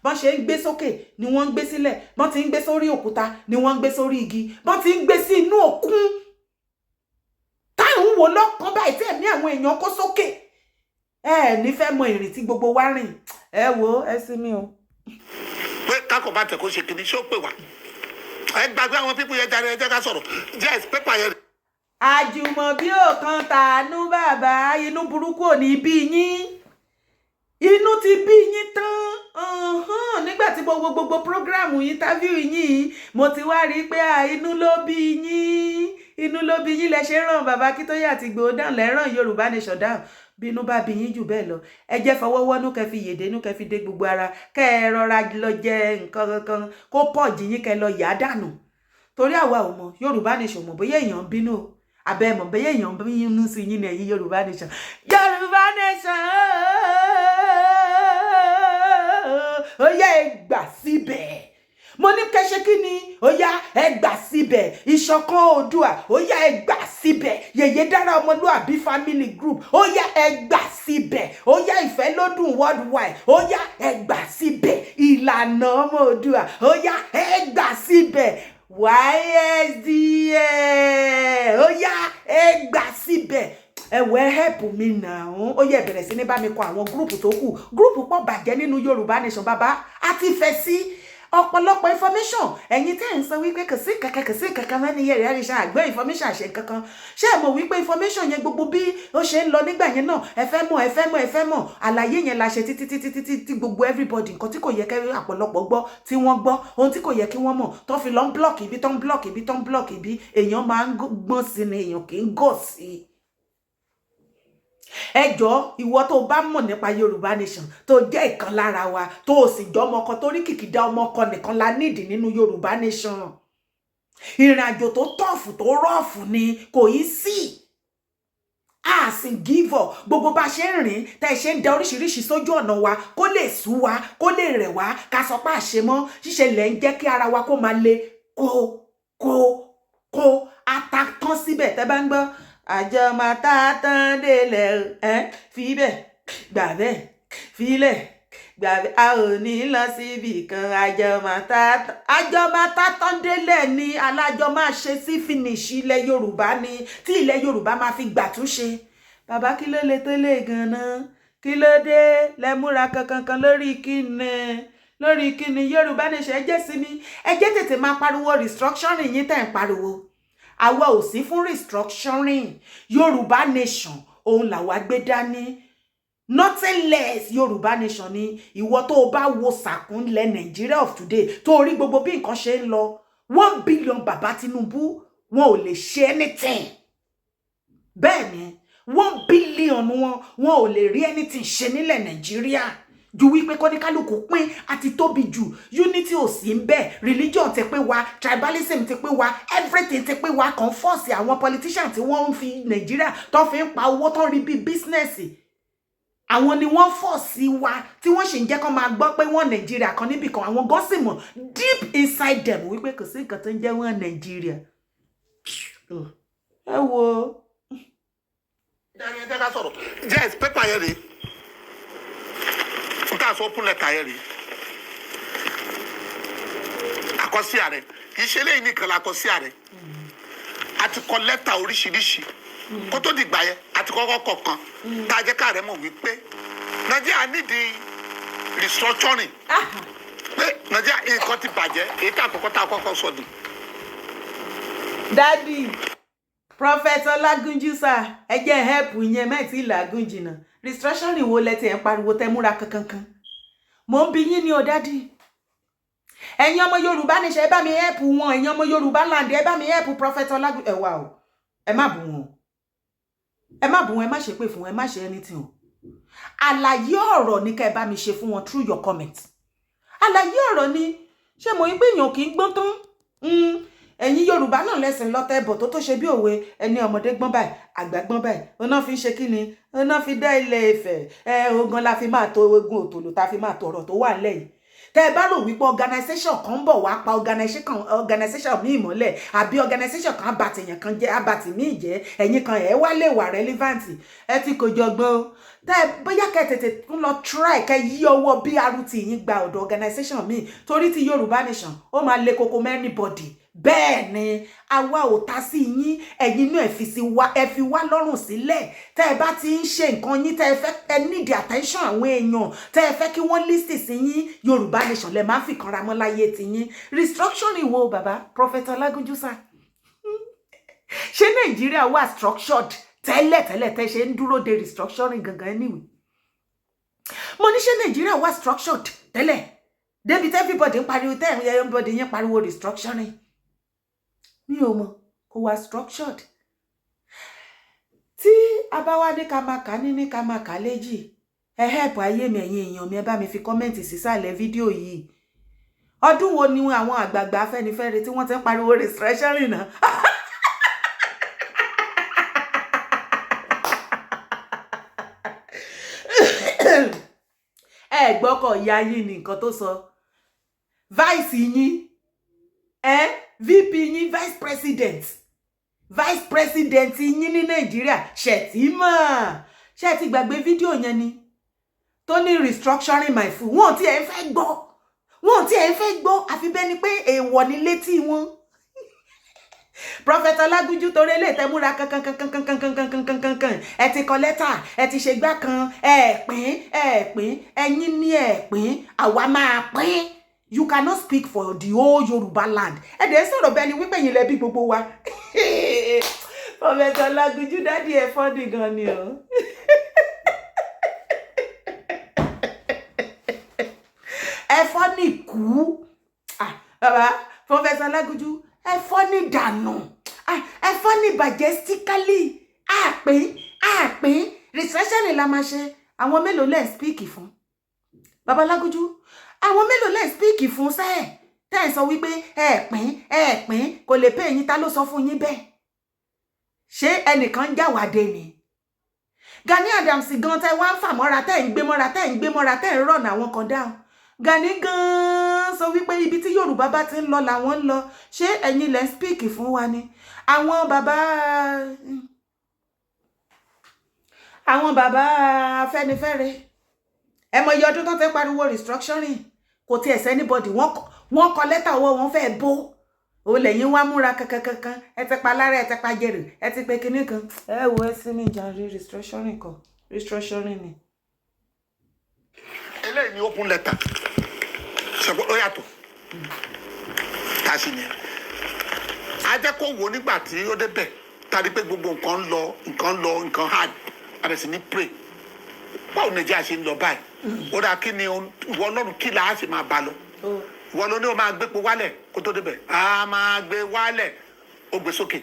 bọ́n ṣe ń gbé sókè ni wọ́n ń gbé sílẹ̀, bọ́n ti ń gbé sórí òkúta ni wọ́n ń gbé sórí igi, bọ́n ti ń gbé sí inú òkun. Táwọn wò lọ́kàn báyìí tí ẹ̀mí àwọn èèyàn kó sókè. Ẹ ní fẹ́ mọ ìrìn tí gbogbo wa rìn. Ẹ wo ẹ sí mi o. Pé kákọ̀ bá tẹ̀ kó ṣe kìíní ṣé ó pè wá. Ẹ gbàgbé àwọn pípọ̀ yẹn jáde ẹ jẹ́ ká sọ̀rọ̀. Yes, pépà yẹn. Àjùmọ̀bí ò kan tàánú bàbá, inú burúkú ò ní bí yín. Inú ti bí yín tán. Nígbà tí gbogbo prógráàmù interview yín mo ti wá rí pé inú ló bí yín. Inú ló bí yín lẹ ṣe ràn bàbá Akintoye àti Igboho down lẹ́ràn Yorùbá nation down. Bí inú bá bí yín jù bẹ́ẹ̀ lọ, ẹ jẹ́ fọwọ́wọ́nú kẹ́ fi yèdénú kẹ́ fi dé gbogbo ara, kẹ́ ẹ rọra lọ jẹ nǹkan kankan kó pọ̀ jì yín kẹ́ lọ yà á dànù. Torí àwa ò mọ̀ Yorùbá nation mọ̀ bóyá èèyàn ń bínú o. Abẹ́ mọ̀ bóyá èèyàn ń bínú sí yín ní ẹ̀yìn Yorùbá nation. Yorùbá nation ó yá ẹ gbà síbẹ̀. Mo ní kẹ́ ṣe kí ni? Ó yá ẹ gbà síbẹ̀. Ìṣọ̀kan Oòduà ó yá ẹ gbà síbẹ̀. Yèyé Dára Ọmọlúàbí family group ó yá ẹ gbà síbẹ̀. Ó yá Ìfẹ́lódùn worldwide ó yá ẹ gbà síbẹ̀. Ìlànà ọmọ Oòduà ó yá ẹ gbà síbẹ̀. YSDA ó yá ẹ gbà síbẹ̀. Ẹ wọ ẹ help mi now. Ó yẹ bẹ̀rẹ̀ sí ní bá mi kọ àwọn gúrùpù tó kù. Gúrùpù pọ̀ bàjẹ́ nínú Yorùbá nation bàbá. A ti fẹ́ sí ọ̀pọ̀lọpọ̀ information. Ẹ̀yin tẹ́ ń sọ wípé kò sí kankan mẹ́ni yẹ̀rẹ̀ àríṣà àgbẹ̀ information àṣẹ kankan. Ṣé ẹ mọ̀ wípé information yẹn gbogbo bí ó ṣe ń lọ nígbà yẹn náà ẹ fẹ́ mọ̀ àlàyé yẹn la ṣe títí gbogbo everybody nǹkan tí kò yẹ kẹ́ ọ̀pọ̀lọpọ̀ gbọ́ tí wọ́n gbọ́ ohun tí kò yẹ kí wọ́n mọ̀ tó fi lọ ń block ibi tó ń block ibi tó ń block ibi èèyàn máa ń gbọ́n sí ni èèyàn kì í gọ̀ sí i. Ẹjọ́ ìwọ tó bá mọ̀ nípa Yorùbá nation tó jẹ́ ìkan lára wa tó o sì jọ ọmọ kan tó rí kìkìdá ọmọ kan nìkan la nídìí nínú Yorùbá nation. Ìrìn àjò tó tọ̀fù tó rọ̀fù ni kò yí sí. A sì give up gbogbo bá ṣe ń rìn tẹ́ ṣe ń da oríṣiríṣi sójú ọ̀nà wa kó lè sú wa kó lè rẹ̀ wá ká sọ pé àṣemọ́ ṣíṣe lẹ̀ ń jẹ́ kí ara wa kó máa le kó ata tán síbẹ̀ tẹ́ bá ń gbọ́. Àjọ máa tá tán délẹ̀ fi bẹ́ẹ̀ gbà bẹ́ẹ̀ filẹ̀ gbà bẹ́ẹ̀ a ò ní lọ síbi kan àjọ máa tá tán délẹ̀ ni alájọ máa ṣe sí finish ilẹ̀ Yorùbá ni tí ilẹ̀ Yorùbá máa fi gbàtúnṣe. Bàbá kí ló lè tó lè gan-an kí ló dé lẹ múra kankan lórí kíni Yorùbá nation ẹ jẹ́ sinmi ẹ jẹ́ tètè máa pariwo restructuring yín tẹ̀ ń pariwo àwa ò sí fún restructuring Yorùbá nation òun làwa gbé dání nothing less Yorùbá nation ni ìwọ tó o bá wo sàkúnlẹ̀ Nigeria of today tó rí gbogbo bí nǹkan ṣe ń lọ 1 billion bàbá Tinubu wọn ò lè ṣe anything bẹ́ẹ̀ ni 1 billion wọn ò lè rí anything ṣe nílẹ̀ Nàìjíríà ju wípé kọ́níkálùkù pín àti tóbi jù unity ò sí ń bẹ religion ti pé wa tribalism ti pé wa everything ti pé wa kan force àwọn politicians tí wọ́n ń fi Nàìjíríà tó fi ń pa owó tó ń rí bí business àwọn ni wọ́n force wa tí wọ́n sì ń jẹ́ kó máa gbọ́ pé wọ́n Nàìjíríà kan níbì kan àwọn gan sì mọ̀ deep inside them wípé kò sí nǹkan tó ń jẹ́ wọ́n Nàìjíríà ẹ wo. Yes, paper here rèé. That's open letter here rèé. Àkọsí ààrẹ. Kì í ṣe eléyìí nìkan la àkọsí ààrẹ. A ti kọ lẹ́tà oríṣiríṣi. Kó tó dìgbà yẹn, a ti kọ́kọ́ kọ̀ọ̀kan. Tá a jẹ́ káàrẹ̀ mọ̀ wípé Nàìjíríà need restructuring. Pé Nàìjíríà nǹkan ti bàjẹ́. Èyí tá àkọ́kọ́ tá a kọ́kọ́ sọ ni. Daddy. Prophet Olagunju sir ẹ jẹ́ help yẹn mẹ́tì làgùn jìnnà restructuring wo lẹ ti ẹ̀ ń pariwo tẹ́ múra kankan mo ń bi yín ní o daddy ẹ̀yin ọmọ Yorùbá nation ẹ bá mi help wọn ẹ̀yin ọmọ Yorùbá land ẹ bá mi help Prophet Olagunju ẹ wá o ẹ má bú wọn ẹ má ṣépè fún wọn ẹ má ṣe anything o àlàyé ọ̀rọ̀ ni ká ẹ bá mi ṣe fún wọn through your comment àlàyé ọ̀rọ̀ ni ṣé mo ń pè yàn kì í gbọ́n tán ẹ̀yin Yorùbá náà lẹ́sìn lọ́tẹ̀ bọ̀ tó ṣe bí òwe ẹni ọmọdé gbọ́n báyìí àgbà gbọ́n báyìí ọ̀nà fi ń ṣe kí ni ọ̀nà fi dá Ilé Ifẹ̀ ogun la fi máa tó ogun òtòlù ta fi máa tó ọ̀rọ̀ tó wà lẹ́yìn tẹ́ ẹ bá rò wípé organisation kan ń bọ̀ wá pa organisation míì mọ́lẹ̀ àbí organisation kan abatìyàn kan jẹ́ abatì míì jẹ́ ẹ̀yin kan ẹ̀ wá lè wà relevant ẹ ti kò jọgbọ́n o tẹ́ ẹ bóyá kẹ́ tètè tún lọ try kẹ́ yí ọwọ́ BRT yín gba ọ̀dọ̀ organisation míì torí ti Yorùbá nation ó máa le koko mọ́ anybody bẹ́ẹ̀ ni àwa ò ta sí yín ẹ̀yin náà ẹ fi wá lọ́rùn sílẹ̀ tẹ́ ẹ bá ti ń ṣe nǹkan yín tẹ́ ẹ fẹ́ ẹ need attention àwọn èèyàn tẹ́ ẹ fẹ́ kí wọ́n listen sí yín Yorùbá nation lẹ máa ń fi kanra mọ́ láyé ti yín restructuring wo bàbá Prophet Olagunju sir ṣé Nàìjíríà wà structured tẹ́lẹ̀ tẹ́ ṣe ń dúró de restructuring gangan anyway mo ní ṣé Nàìjíríà wà structured tẹ́lẹ̀ débi tẹ́ everybody ń pariwo tẹ́ everybody yẹn pariwo restructuring mi ò mọ̀ kò wá structured tí a bá wá ní ká máa kà ní ká máa kà léjì ẹ help ayé mi ẹ̀yin èèyàn mi ẹ bá mi fi kọ́mẹ́ǹtì sísàlẹ̀ fídíò yìí ọdún wo ni àwọn àgbààgbà Afẹ́nifẹ́re tí wọ́n ti ń pariwo restructuring náà ẹ gbọ́kọ̀ ìyá yín ní nǹkan tó sọ vice yín VP yín vice president yín ní Nàìjíríà Shettima ṣé ti gbàgbé fídíò yẹn ni tó ní restructuring my food wọn tí ẹ ń fẹ́ gbọ́ àfi bẹ́ẹ̀ ni pé èèwọ̀ ní létí wọn Prophet Olagunju torí lè tẹ́ múra kankan ẹ ti kọ lẹ́tà ẹ ti ṣe gbá kan ẹ pín ẹ̀yin ní ẹ pín àwa máa pín you cannot speak for the whole Yoruba land ẹ dẹ̀ sọ̀rọ̀ bẹ́ẹ̀ ni wípé yín lẹ bí gbogbo wa Prophet Olagunju dádì ẹ fọ́dí gan ni o ẹ fọ́ ní kú bàbá Prophet Olagunju ẹ fọ́ ní dànù ẹ fọ́ ní majestically àpín restructuring la máa ṣe àwọn mélòó lẹ́ speak fún bàbá Olagunju àwọn mélòó lẹ́ speak fún sẹ́ẹ̀ tẹ́ ẹ̀ sọ wípé ẹ pín kò lè pé yín ta ló sọ fún yín bẹ́ẹ̀ ṣé ẹnìkan jáwàdé ni Gani Adams gan tẹ́ wá ń fà mọ́ra tẹ́ ń gbé mọ́ra tẹ́ ń rọ̀nà àwọn kan dáhùn Gani gan sọ wípé ibi tí Yorùbá bá ti ń lọ làwọn ń lọ ṣé ẹ̀yin lẹ́ speak fún wa ni àwọn bàbá Afẹ́nifẹ́re ẹ mọ iye ọdún tó fẹ́ pariwo restructuring kò tiẹ̀ sẹ́nibọ́dì wọ́n kọ lẹ́tà ọwọ́ wọn fẹ́ bó o lẹ́yìn wá múra kankan ẹ ti pa lára ẹ ti pa jẹrè ẹ ti pe kinní kan ẹ wo ẹ sí mi jàre restructuring kan restructuring ni eléyìí ni open letter ṣùgbọ́n ó yàtọ̀ tá a ṣe nìyẹn a jẹ́ kó wo nígbà tí ó débẹ̀ tàbí pé gbogbo nǹkan hard àbẹ̀sí ní pray báwo Nàìjíríà ṣe ń lọ báyìí ó dáa kí ni ìwọ Ọlọ́run kí la á sì máa bá lọ ìwọ ló ní o máa gbépo wálẹ̀ kó tó débẹ̀ a máa gbé wálẹ̀ ó gbé sókè.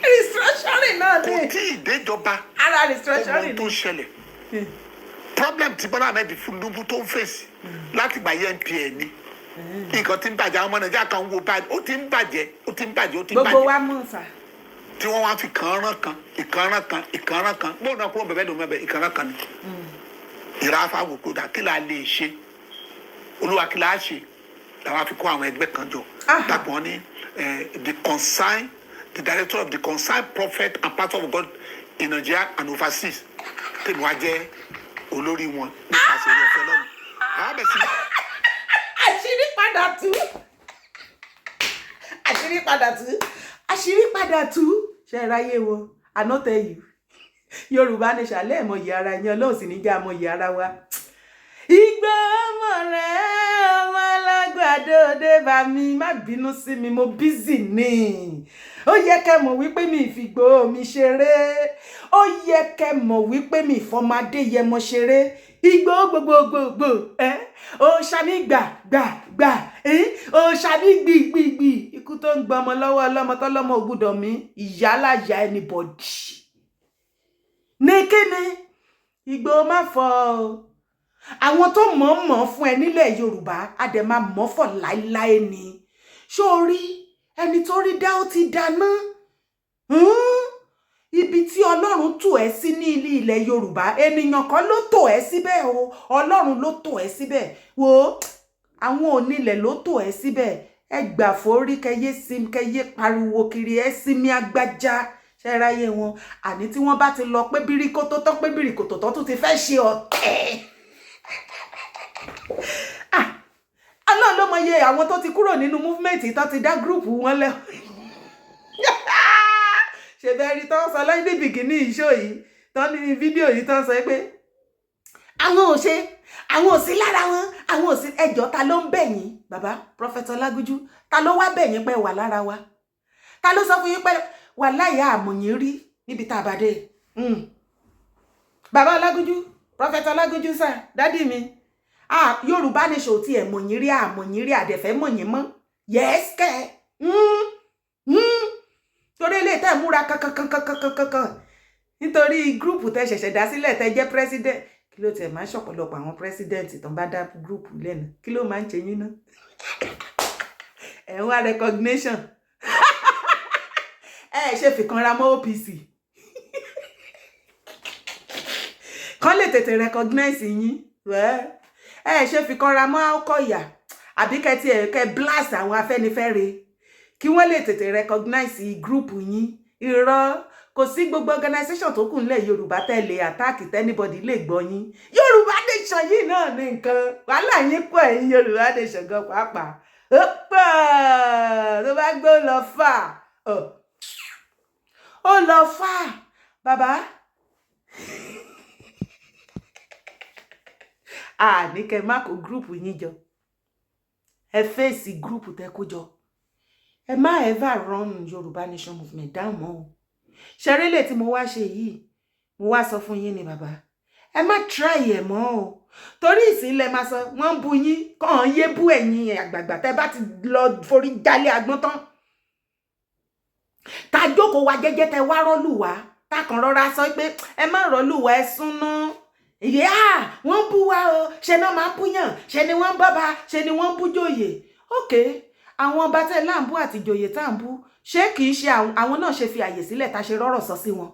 restructuring náà ni kò tí ì déjọba ara restructuring ọmọ tó ṣẹlẹ̀ problem tí Bọ́lá Ahmed Tinubu tó ń fèsì láti gbà yẹn NPN ni nǹkan tí ń bàjẹ́ àwọn ọmọ Nàìjíríà kan ń wo báyìí ó ti ń bàjẹ́ gbogbo wa mọ̀ sá. tí wọ́n wá fi ìkànràn kan bóun náà kúrò bẹ̀bẹ̀ lòun bẹ̀bẹ̀ ìkànràn kan ni ìráfà wò kó dà kí la lè ṣe Olúwa kí la ṣe làwọn fi kó àwọn ẹgbẹ́ kan jọ dàpọ̀ ní the director of the concerned prophet and pastor of God in Nigeria and overseas tèmi wá jẹ́ olórí wọn nípasẹ̀ ìwé ọ̀fẹ́ lọ́nà àwọn bẹ̀ sí. àṣírí padà tú ṣe é ráyé wo I no tell you Yorùbá ní ṣàlẹ́ ìmọ̀yì ara yẹn Ọlọ́run sì ní já mọ̀yì ara wa. Ìgbòho ọmọ rẹ̀ ọmọ alágbàdo òde bá mi má bínú sí mi mo bízì ní. Ó yẹ kẹ́ mọ̀ wípé mi ìfìgbò mi ṣeré. Ó yẹ kẹ́ mọ̀ wípé mi ìfọmọdé yẹ mọ ṣeré. Ìgbòho gbogbogbò òòṣà mi gbà òòṣà mi gbì ikú tó ń gbọmọ lọ́wọ́ ọlọ́mọ tọ́lọ́mọ ògbúdọ̀ mi ìyálàyà anybody. Ní kíni Ìgbòho má fọ o. Àwọn tó mọ̀ fún ẹ nílẹ̀ Yorùbá a dẹ̀ máa mọ̀ fọ̀ láíláí ni. Ṣó o rí ẹni tó rí dá ó ti dáná. Ibi tí Ọlọ́run tò ẹ́ sí ní ilẹ̀ Yorùbá ènìyàn kan ló tò ẹ́ síbẹ̀ o Ọlọ́run ló tò ẹ́ síbẹ̀ wo àwọn onílẹ̀ ló tò ẹ́ síbẹ̀ ẹ gbà forí kẹyẹ pariwo kiri ẹ sinmi agbájá ṣẹ́ráyé wọn àní tí wọ́n bá ti lọ pé bíríkótó tán pé bíríkótó tán tó ti fẹ́ ṣe ọ̀tẹ̀. Ọlọ́run ló mọye àwọn tó ti kúrò nínú movement tó ti dá gúrùpù wọn lẹ̀. Ṣe bẹ́ẹ̀ rí tán sọ lọ́yìn ní bìgínì ìṣó yìí tán ní fídíò yìí tán sọ pé àwọn ò sí lára wọn àwọn ò sí ẹjọ́ ta ló ń bẹ̀ yín bàbá Prophet Olagunju ta ló wá bẹ̀ yín pé wà lára wa ta ló sọ fún yín pé wà láyà àmọ̀yìn rí níbi tá a bá dé. Bàbá Olagunju Prophet Olagunju sà dádì mi Yorùbá ní ṣò tí ẹ̀ mọ̀yìn rí àdẹ̀fẹ́ mọ̀yìn mọ́ yẹ́sìkẹ́ torí ilé tẹ́ múra kankan nítorí gúrùpù tẹ́ ṣẹ̀ṣẹ̀ dá sílẹ̀ tẹ́ jẹ́ president kí ló tẹ̀ máa ń ṣọ̀pọ̀lọpọ̀ àwọn president tó ń bá dá gúrùpù lẹ́nu kí ló máa ń ṣe yín ná ẹ̀ ń wá recognition ṣe fìkanra mọ́ OPC kán lè tètè recognize yín ṣe fìkanra mọ́ Ọkọ̀yà àbí kẹ́ blast àwọn Afẹ́nifẹ́re kí wọ́n lè tètè recognize group yín irọ́ kò sí gbogbo organization tó kù nílẹ̀ Yorùbá tẹ̀lé attack anybody lè gbọ́ yín Yorùbá nation yìí náà ní nǹkan wàhálà yín pọ̀ ẹ̀yin Yorùbá nation gan pàápàá ó pọ̀ tó bá gbé ó lọ fà bàbá ní kẹ́ má kó group yín jọ ẹ fèsì group tẹ́ kó jọ ẹ má ever run Yorùbá nation movement down mọ́ o ṣerélè tí mo wá ṣe yìí mo wá sọ fún yín ni bàbá ẹ má try ẹ mọ́ o torí ìsìnlẹ̀ máa sọ wọ́n ń bu yín kàn yé bú ẹ̀yin àgbààgbà tẹ́ bá ti lọ forí jálé agbọ́n tán ta jókòó wa jẹ́jẹ́ tẹ́ wá rọ́lù wá ta kàn rọra sọ pé ẹ má rọ́lù wá ẹ súnná wọ́n bú wa o ṣe náà máa ń búyàn ṣe ni wọ́n ń bọ́ba ṣe ni wọ́n ń bú jòyè okay àwọn ọba tẹ́ láǹbú àti ìjòyè tá à ń bú ṣé kì í ṣe àwọn náà ṣe fi àyè sílẹ̀ tá ṣe rọ́rọ̀ sọ sí wọn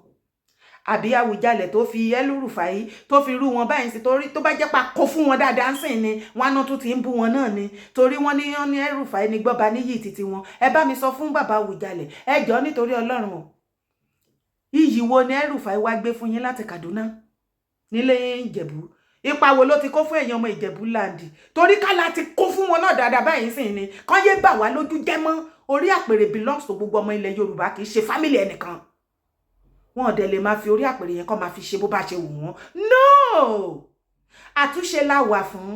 àbí Àwùjalẹ̀ tó fi El-Rufai tó fi rú wọn báyìí sí torí tó bá jẹ́ pa kó fún wọn dáadáa ń sìn ni wọn náà tún ti ń bú wọn náà ni torí wọn ní El-Rufai ní gbọ́ba níyì títí wọn ẹ bá mi sọ fún bàbá Àwùjalẹ̀ ẹ jọ̀ọ́ nítorí Ọlọ́run o iyì wo ni El-Rufai wá gbé fún yín láti Kaduna nílé Ìjẹ̀bú ipa wo ló ti kó fún èèyàn ọmọ Ìjẹ̀bú láǹdì torí ká láti kó fún wọn náà dáadáa báyìí sìn ni kán yé bà wá lójú jẹ́ mọ́ orí àpèrè belongs to gbogbo ọmọ ilẹ̀ Yorùbá kì í ṣe family ẹnìkan wọn ò dẹ̀ lè máa fi orí àpèrè yẹn kán máa fi ṣe bó bá ṣe wù wọ́n no àtúnṣe la wà fún.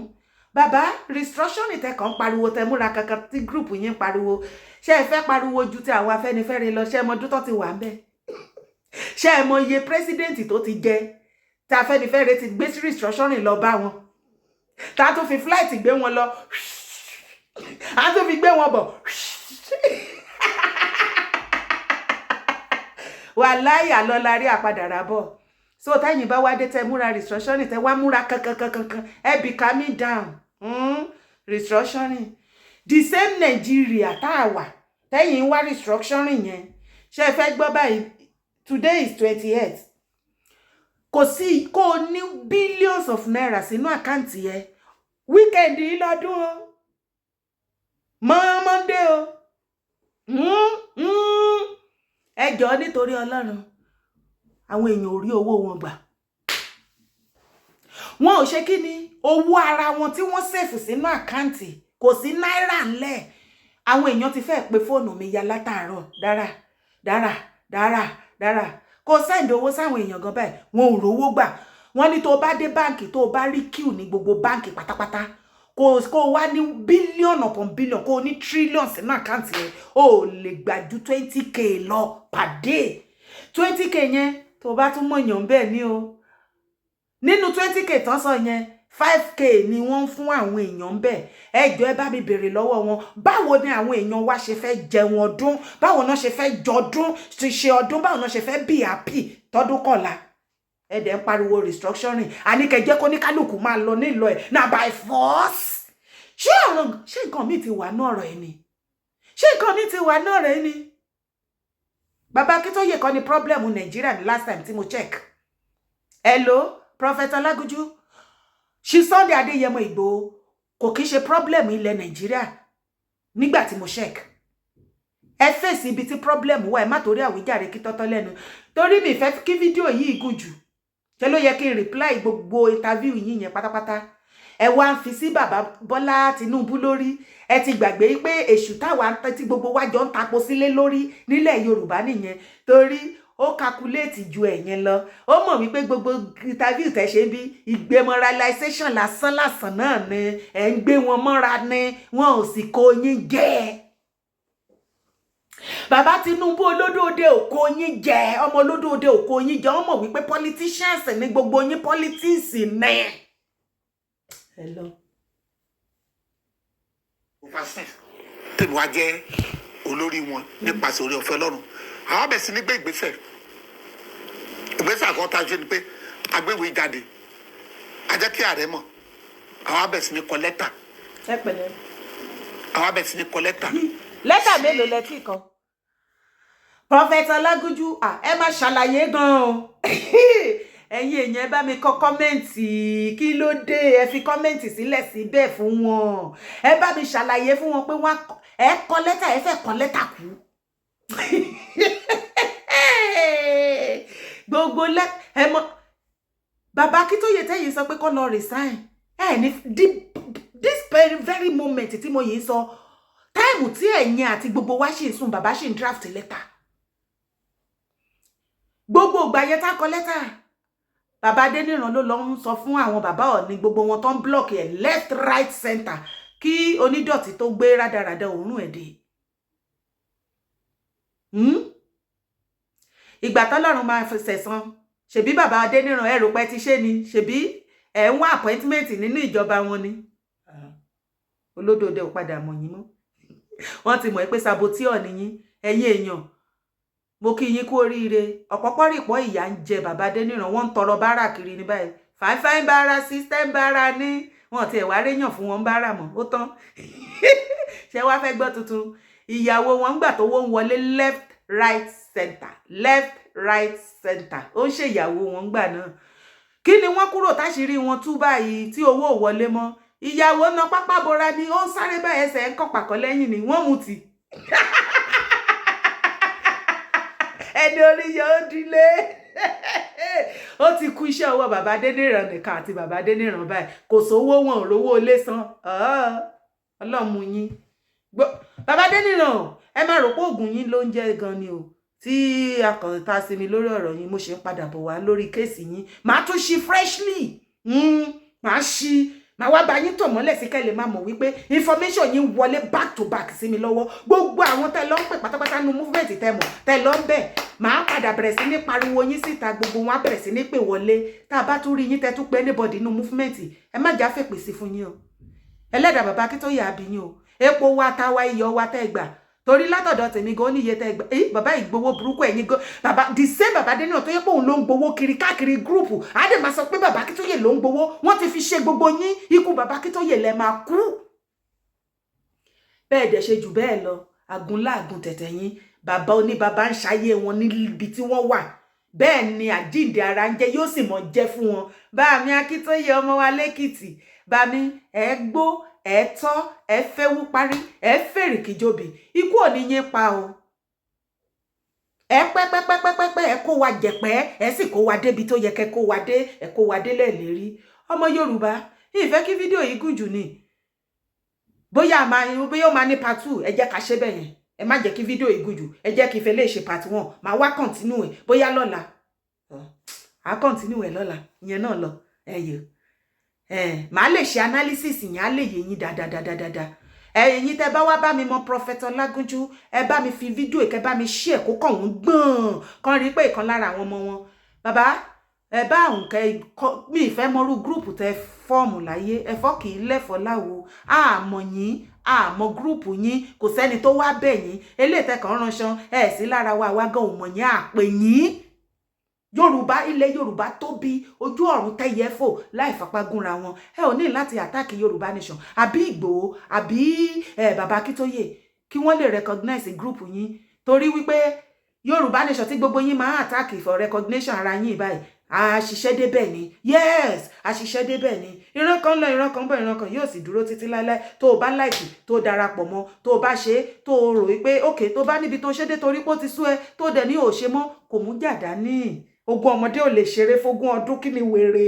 Bàbá restructuring tẹ́ kàn pariwo tẹ́ múra kankan tí group yín pariwo ṣé ẹ fẹ́ pariwo ju ti àwọn Afẹ́nifẹ́re lọ ṣé ẹ mọ ọdún tó ti wà ńbẹ̀ ṣé ẹ mọ iye president tó ti jẹ tí Afẹ́nifẹ́re ti gbé restructuring lọ bá wọn tá tún fi flight gbé wọn lọ á tún fi gbé wọn bọ̀ wàláhì àlọ́lá rí àpadàrà bọ̀. So tẹ́yìn bá wá dé tẹ́ múra restructuring tẹ́ wá múra kankan ẹ be calming down. Restructuring the same Nigeria tá a wà tẹ́yìn wá restructuring yẹn ṣé ẹ fẹ́ gbọ́ báyìí today is 28th kò sí kó ní billions of naira sínú àkáǹtì ẹ weekend yìí lọ́dún o mọ́ Monday o ẹ jọ̀ọ́ nítorí Ọlọ́run àwọn èèyàn ò rí owó wọn gbà wọn ò ṣe kí ni owó ara wọn tí wọ́n sèfù sínú àkáǹtì kò sí náírà ńlẹ̀ àwọn èèyàn ti fẹ́ pe fóònù mi ya látàárọ̀ dára kò sẹ́ǹdì owó sáwọn èèyàn gan báyìí wọn ò rówó gbà wọ́n ní tó bá dé báǹkì tó bá rí queue ní gbogbo báǹkì pátápátá kò wá ní billion upon billion kò ní trillion sínú àkáǹtì rẹ̀ ó lè gbà ju 20k lọ per day 20k yẹn tó bá tún mọ̀yàn bẹ́ẹ̀ ni o nínú 20k tán sọ yẹn 5k ni wọ́n ń fún àwọn èèyàn bẹ́ẹ̀ ẹ jọ̀ọ́ ẹ bá mi béèrè lọ́wọ́ wọn báwo ni àwọn èèyàn wa ṣe fẹ́ jẹun ọdún báwo náà ṣe fẹ́ jọdún ṣe ọdún báwo náà ṣe fẹ́ be happy tọdún kọ̀la ẹ dẹ̀ ń pariwo restructuring àníkẹ́ jẹ́ kó ní kálukú máa lọ nílò ẹ̀ na by force ṣé nǹkan mi ti wà ní ọ̀rọ̀ ẹ̀ ni ṣé nǹkan mi ti wà ní ọ̀rọ̀ ẹ̀ ni bàbá Akintoye kọ́ ni problem Nigeria the last time tí mo check hello Prophet Olagunju ṣí Sunday Adéyẹmọ Ìgbòho kò kí ṣe problem ilẹ̀ Nàìjíríà nígbà tí mo check ẹ fèsì ibi tí problem wà ẹ má torí àwíjàre kí tọ́tọ́ lẹ́nu torí mi fẹ́ kí fídíò yìí gùn jù ṣé ló yẹ kí n reply gbogbo interview yìí yẹn pátápátá ẹ wá ń fi sí bàbá Bọ́lá Tinubu lórí ẹ ti gbàgbé pé èṣù táwa ń tẹ́tí gbogbo wa jọ ń tapo sílé lórí nílẹ̀ Yorùbá nìyẹn torí ó calculate ju ẹ̀yẹn lọ ó mọ̀ wípé gbogbo interview tẹ́ ṣe bí ìgbémoralization lásán náà ni ẹ̀ ń gbé wọn mọ́ra ni wọn ò sì kó yín jẹ bàbá Tinubu olódòde òkò yín jẹ ọmọ olódòde òkò yín jẹ wọn mọ̀ wípé politicians ní gbogbo yín politics ní. Hello. tèmi wá jẹ́ olórí wọn nípasẹ̀ orí ọ̀fẹ́ Ọlọ́run àwọn abẹ̀ sí ní gbé ìgbésẹ̀ àkọ́kọ́ tá a ṣe ni pé agbéwèé jáde a jẹ́ kí ààrẹ mọ̀ àwọn abẹ̀ sí ní kọ lẹ́tà ẹ pẹ̀lẹ́ àwọn abẹ̀ sí ní kọ lẹ́tà. lẹ́tà mélòó lẹ tí kan Prophet Olagunju ẹ má ṣàlàyé gan o ẹ̀yin èèyàn ẹ bá mi kọ kọ́mẹ́ǹtì kí ló dé ẹ fi kọ́mẹ́ǹtì sílẹ̀ síbẹ̀ fún wọn ẹ bá mi ṣàlàyé fún wọn pé wọ́n ẹ kọ lẹ́tà ẹ fẹ́ kọ lẹ́tà kú gbogbo ẹ mọ bàbá Akintoye tẹ́yìn sọ pé kó lọ resign ẹ ní this very moment tí mo yìí sọ táìmù tí ẹ̀yin àti gbogbo wa ṣì ń sùn bàbá ṣì ń draft lẹ́tà gbogbo ìgbà yẹn tá kọ lẹ́tà bàbá Adéníran ló lọ ń sọ fún àwọn bàbá Ọọ̀ni gbogbo wọn tó ń block ẹ̀ left right center kí onídọ̀tí tó gbé rádaràda òórùn ẹ̀ dé ìgbà tọ́lọ́run máa fẹsẹ̀ san ṣebí bàbá Adéníran ẹ rò pé ti ṣe ni ṣebí ẹ ń wá appointment nínú ìjọba wọn ni olódòdó ò padà mọ̀ yín mọ́ wọ́n ti mọ̀ pé saboteur ni yín ẹ̀yin èèyàn mo kí yín kú oríire ọ̀pọ̀pọ̀rìpọ̀ ìyà ń jẹ bàbá Adéníran wọ́n ń tọrọ báárà kiri ní báyìí fine báárà system báárà ní wọn ti ẹ̀wà réyàn fún wọn báárà mọ́ ó tán ṣé wàá fẹ́ gbọ́ tuntun ìyàwó wọn gbà tó wọ́n wọlé left right center ó ń ṣe ìyàwó wọn gbà náà kí ni wọ́n kúrò táṣìírí wọn tú báyìí tí owó ò wọlé mọ́ ìyàwó náà pápá bora ni ó ń sáré bá ẹsẹ̀ ń kàn pàkọ́ lẹ́yìn ni wọ́n mú ti ẹni orí yóò dílé ó ti kú iṣẹ́ ọwọ́ bàbá Adéníran nìkan àti bàbá Adéníran báyìí kò sówó wọn ò rówó ilé san ọlọ́mú yín bàbá Adéníran ẹ má rò pé oògùn yín ló ń jẹ́ gan ni o tí akọ̀ǹta sí mi lórí ọ̀rọ̀ yín mo ṣe ń padà bọ̀ wá lórí kéèsì yín màá tún ṣí freshly màá ṣí màá wá bá yín tọ̀ mọ́lẹ̀ sí kẹ́ lè máa mọ̀ wípé information yín wọlé back to back sí mi lọ́wọ́ gbogbo àwọn tẹ́ lọ ń pè pátápátá nu movement tẹ́ mọ̀ tẹ́ lọ ń bẹ̀ màá padà bẹ̀rẹ̀ sí ní pariwo yín síta gbogbo wọn á bẹ̀rẹ̀ sí ní pè wọlé tá a bá tún rí yín tẹ́ tún pé anybody nu movement ẹ má já fèpè sí fún yín o ẹlẹ́dàá bàbá Akíntóyè àbí yín o epo wa táwa iyọ̀ wa tẹ́ gbà torí látọ̀dọ̀ tèmi gan níye tẹ́ gbà bàbá Ìgbòho burúkú ẹ̀yin gan bàbá the same bàbá dé náà tó yẹ pé òun ló ń gbowó kiri káàkiri gúrùpù á dẹ̀ máa sọ pé bàbá Akíntóyè ló ń gbowó wọ́n ti fi ṣe gbogbo yín ikú bàbá Akíntóyè lẹ máa kú bẹ́ẹ̀ dẹ̀ ṣe jù bẹ́ẹ̀ lọ àgúnláàgùn tẹ̀tẹ̀ yín bàbá oníbàbá ń ṣayé wọn níbi tí wọ́n wà bẹ́ẹ̀ ni àjíǹde ara ń jẹ́ yóò sì mọ̀ jẹ́ fún wọn bá mi Akíntóyè ọmọ wa lẹ́kìtì bá mi ẹ gbó ẹ tọ́ ẹ fẹ́ wú parí ẹ fèrè kìjọbì ikú ò ní yín pa o ẹ pẹ́pẹ́pẹ́pẹ́pẹ́ ẹ kó wa jẹ̀pẹ́ ẹ sì kó wa débi tó yẹ kẹ́ kó wa dé ẹ kó wa dé lẹ́ẹ̀lérí ọmọ Yorùbá ìfẹ́ kí fídíò yìí gùn jù ni bóyá ó máa ní part 2 ẹ jẹ́ ká ṣe bẹ́ẹ̀ yẹn ẹ má jẹ́ kí fídíò yìí gùn jù ẹ jẹ́ kí fẹ́ lè ṣe part 1 máa wá continue ẹ̀ bóyá lọ́la á continue ẹ̀ lọ́la ìyẹn náà lọ ẹ̀yẹ màá lè ṣe analysis yẹn á lè yé yín dáadáa ẹ̀yin tẹ́ bá wá bá mi mọ Prophet Olagunju ẹ bá mi fi fídíò ìkẹ́ bá mi ṣí ẹ̀ kó kàn wọ́n gbọ̀n kan rí pé ìkan lára àwọn ọmọ wọn bàbá ẹ bá òun kẹ mi ìfẹ́ mọ́rú gúrùpù tẹ fọ́ọ̀mù láyé ẹ̀fọ́ kì í lẹ́fọ́ láwo àmọ́ yín àmọ́ gúrùpù yín kò sẹ́ni tó wá bẹ̀ yín eléyìí tẹ́ kàn ránṣan ẹ̀ sí lára wa wá gan òmò yín àpè yín Yorùbá ilẹ̀ Yorùbá tóbi ojú ọ̀run tẹ́yẹ fò láì fapá gúnra wọn ẹ ò ní láti àtàkì Yorùbá nation àbí Ìgbòho àbí bàbá Akíntóyè kí wọ́n lè recognize gúrùpù yín torí wípé Yorùbá nation tí gbogbo yín máa àtàkì for recognition ara yín báyìí àṣìṣe débẹ̀ ni yes àṣìṣe débẹ̀ ni ìran kan lọ ìran kan bọ̀ ìran kan yóò sì dúró títí láéláé tó o bá láìkì tó o darapọ̀ mọ́ tó o bá ṣe tó o rò wípé ok tó bá níbi tó ṣe dé torí pé ó ti sú ẹ tó dẹ̀ ní òṣè mọ́ kò mú jàdá ní ogún ọmọdé ò lè ṣeré fógún ọdún kí ni wèrè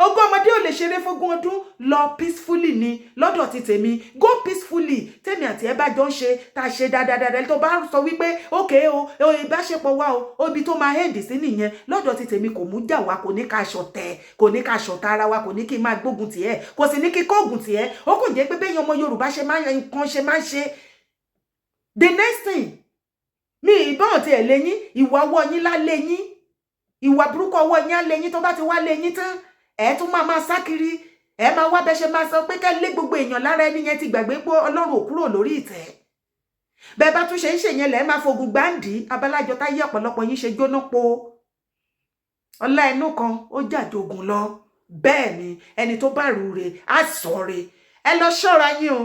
ogún ọmọdé ò lè ṣeré fógún ọdún lọ peacefully ni lọ́dọ̀ ti tèmi go peacefully tèmi àti ẹ bá jọ ń ṣe tá a ṣe dáadáa tó bá sọ wípé ókè o ìbáṣepọ̀ wa o ibi tó máa hẹ́ẹ̀dì sí nìyẹn lọ́dọ̀ ti tèmi kò mú jà wá kò ní ká ṣọ̀tẹ̀ kò ní ká ṣọ̀tá ara wa kò ní kí n máa gbógun tiẹ̀ kò sì ní kí kóògùn tiẹ̀ ó kò jẹ́ pé bẹ́yìn ọmọ Yorùbá ṣe máa ń nǹkan ṣe máa ń ṣe the next thing mi ìbọn tiẹ̀ lẹ́yìn ìwà ọwọ́ yín lá lẹ́yìn ìwà burúkú ọwọ́ yín á lẹ́yìn tó bá ti wá lẹ́yìn tán ẹ tún máa sá kiri ẹ máa wá bẹ́ ṣe máa sọ pé ká lé gbogbo èèyàn lára ẹni yẹn ti gbàgbé pé Ọlọ́run ò kúrò lórí ìtẹ́ bẹ́ẹ̀ bá tún ṣe ń ṣèyẹn lẹ́ẹ̀ máa fogun gbáǹdì abalájọ táyé ọ̀pọ̀lọpọ̀ yín ṣe jóná po ọlá ẹnu kan ó jàjogun lọ bẹ́ẹ̀ ni ẹni tó bá rú re á sọ re ẹ lọ ṣọ́ra yín o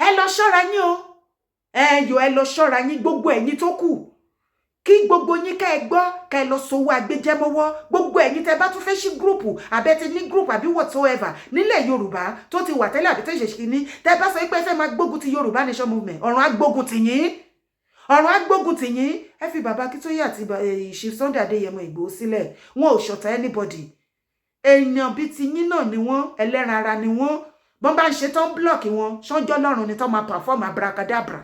ẹ lọ ṣọ́ra yín o ẹ lọ ṣọ́ra yín gbogbo ẹ̀yin tó kù kí gbogbo yín kẹ́ ẹ gbọ́ kẹ́ ẹ lọ sowó agbẹjẹmọ́wọ́ gbogbo ẹ̀yin tẹ́ bá tún fẹ́ ṣí gúrùpù àbẹ́tí ní gúrùpù àbí whatsoever nílẹ̀ Yorùbá tó ti wà tẹ́lẹ̀ àbí tẹ́ṣẹ̀ ṣì ní tẹ́ bá sọ pé ẹ fẹ́ máa gbógun ti Yorùbá nation movement ọ̀run á gbógun tì yín ọ̀run á gbógun tì yín ẹ fi bàbá Akíntóyè àti Chief Sunday Adéyẹmọ Ìgbòho sílẹ̀ wọn ò ṣọ̀tá anybody èèyàn bíi ti yín náà ni wọ́n ẹlẹ́ran ara ni wọ́n bọ́n bá ń ṣe tán blọ́ọ̀kì wọn ṣánjọ́ lọ́run ni tán máa perform abracadabra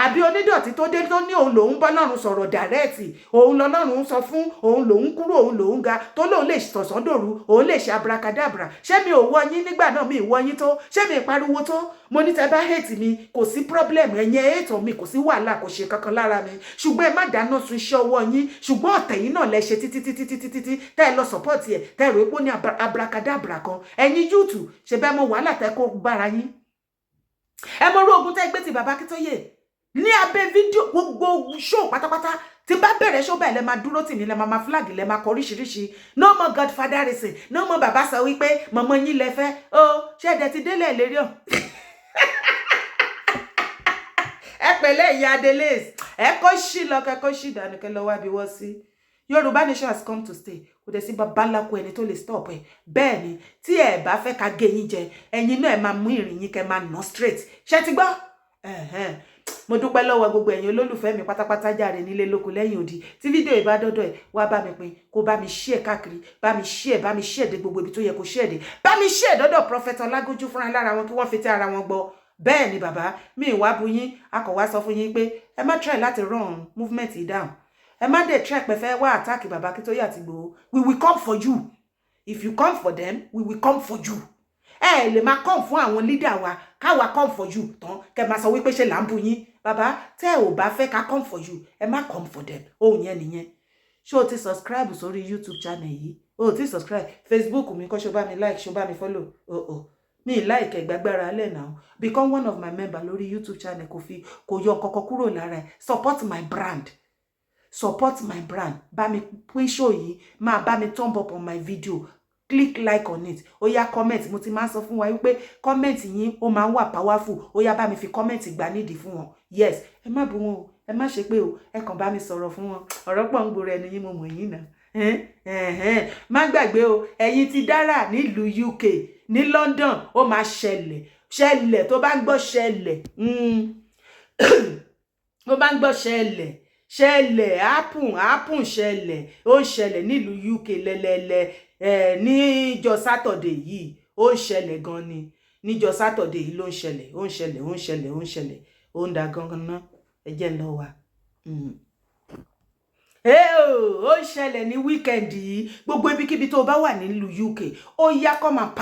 àbí onídọ̀tí tó dé tó ní òun lòun bá lọ́run sọ̀rọ̀ dàrẹ́ẹ̀tì òun lọ́lọ́run sọ fún òun lòun kúrò òun lòun ga tó lòun lè sọ̀sán dòru òun lè ṣe abracadabra ṣé mi ò wọ yín nígbà náà mi ì wọ yín tó ṣé mi ì pariwo tó mo ní tẹ́ bá hate mi kò sí problem ẹ̀yin hate mi kò sí wàhálà kò ṣe kankan lára mi ṣùgbọ́n ẹ má dáná sun iṣẹ́ ọwọ́ yín ṣùgbọ́n ọ̀tẹ̀ yín náà lẹ ṣe títí tẹ́ ẹ lọ support ẹ̀ tẹ́ ẹ rò pé ó ní abracadabra kan ẹ̀yin yúùtù ṣe bẹ́ẹ̀ mọ wàhálà tẹ́ kó bára yín ẹ mọ orú ogun tẹ́ gbé ti bàbá Akíntóyè ní abẹ́ fídíò gbogbo show pátápátá tí bá bẹ̀rẹ̀ show báyìí lẹ máa dúró tì ní lẹ máa flag lẹ máa kọ oríṣiríṣi no more godfatherism no more bàbá sọ wípé mọ̀mọ́ yín lẹ fẹ́ ó ṣé ẹ̀dẹ̀ ti délẹ̀ lérí ọ̀ ẹ pẹ̀lẹ́ ìyá adelés ẹ kó ṣì lọ kẹ kó ṣì dànù kẹ lọ wá bí wọ́n sí Yorùbá nation has come to stay kò dẹ̀ sí bàbá ńlá kó ẹni tó lè stop ẹ̀ bẹ́ẹ̀ ni tí ẹ bá fẹ́ ká gé yín jẹ ẹ̀yin náà ẹ máa mú ìrìn yín kẹ máa nà straight ṣé ti gbọ́ mo dúpẹ́ lọ́wọ́ gbogbo ẹ̀yin olólùfẹ́ mi pátápátá jàre nílé lóko lẹ́yìn odi tí fídíò ìbá dọ́dọ̀ ẹ̀ wá bá mi pín kó bá mi share káàkiri bá mi share dé gbogbo ibi tó yẹ kó share dé bá mi share dọ́dọ̀ Prophet Olagunju fúnra lára wọn kí wọ́n fi tẹ́ ara wọn gbọ́ bẹ́ẹ̀ ni bàbá mi ìwà bu yín akọ̀wá sọ fún yín pé ẹ má try láti run movement yìí down ẹ má dẹ̀ try pé fẹ́ wá attack bàbá Akintoye àti Igboho we will come for you if you come for them we will come for you. Lè máa come fún àwọn leader wa káwa come for you tán kẹ́ máa sọ wípé ṣe là ń bú yín. Bàbá tẹ́ ò bá fẹ́ ká come for you ẹ má come for them. Ohun yẹn nìyẹn. Ṣé o ti subscribe sórí YouTube channel yìí? O ti subscribe Facebook mi kọ́ ṣó bá mi like ṣó bá mi follow. Mi like ẹgbàgbára alẹ́ now. Become one of my member lórí YouTube channel kò yọ kọ́kọ́ kúrò lára ẹ̀. Support my brand. Support my brand. Bá mi pín show yìí, máa bá mi thumb up on my video. Click like on it. Ó yá comment. Mo ti máa sọ fún wa wípé comment yín ó máa wà powerful. Ó yá bá mi fi comment gbà nídìí fún wọn. Yes, ẹ má bú wọn o. Ẹ má ṣe pé o. Ẹ kàn bá mi sọ̀rọ̀ fún wọn. Ọ̀rọ̀ pọ̀ ń gboro ẹnu yín mo mọ̀ yín náà. Má gbàgbé o. Ẹ̀yin ti dára nílùú UK, ní London, ó máa ṣẹlẹ̀ tó bá ń gbọ́ ṣẹlẹ̀. Ó bá ń gbọ́ ṣẹlẹ̀ happen ṣẹlẹ̀ ó ń ṣẹlẹ̀ nílùú UK lẹ́lẹ́lẹ́ níjọ́ Saturday yìí ó ń ṣẹlẹ̀ gan ni níjọ́ Saturday yìí ló ń ṣẹlẹ̀ ó ń da gangan ná ẹ jẹ́ ń lọ wá. Ó ń ṣẹlẹ̀ ní weekend yìí gbogbo ibikíbi tó bá wà nílùú UK ó yá come and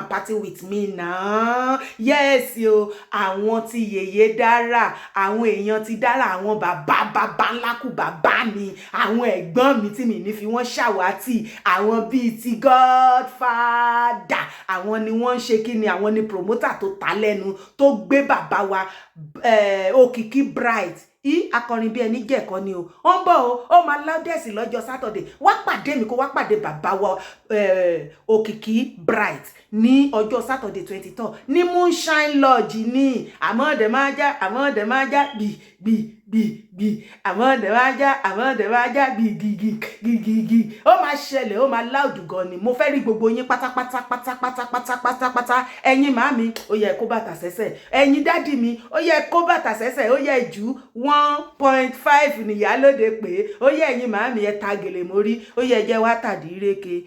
party with me now. Yes o, àwọn tí yèyé dára, àwọn èèyàn ti dára, àwọn bàbá ńlá kù bàbá mi, àwọn ẹ̀gbọ́n mi tí mi ní fi wọ́n ṣàwátì, àwọn bíi ti Godfather, àwọn ni wọ́n ń ṣe kí ni, àwọn ni promoter tó ta lẹ́nu tó gbé bàbá wa Òkìkí Bright akọrin bí ẹni jẹ̀kọ́ ni o. Ó ń bọ̀ o, ó máa loudest lọ́jọ́ Saturday. Wá pàdé mi kó wá pàdé bàbá wa Òkìkí Bright ní ọjọ́ Saturday 23 ní Moonshine Lodge ní àmọ́dé máa já bí àmọ́dé máa já gígígí. Ó máa ṣẹlẹ̀, ó máa loud gan ni. Mo fẹ́ rí gbogbo yín pátápátá. Ẹ̀yin màámi ó yẹ kó bàtà sẹ́sẹ̀, ẹ̀yin dádì mi ó yẹ kó bàtà sẹ́sẹ̀, ó yẹ jù 1.5 nìyálóde pé ó yẹ ẹ̀yin màámi ẹ ta gèlè mórí, ó yẹ jẹ́ wá tàdí rékè.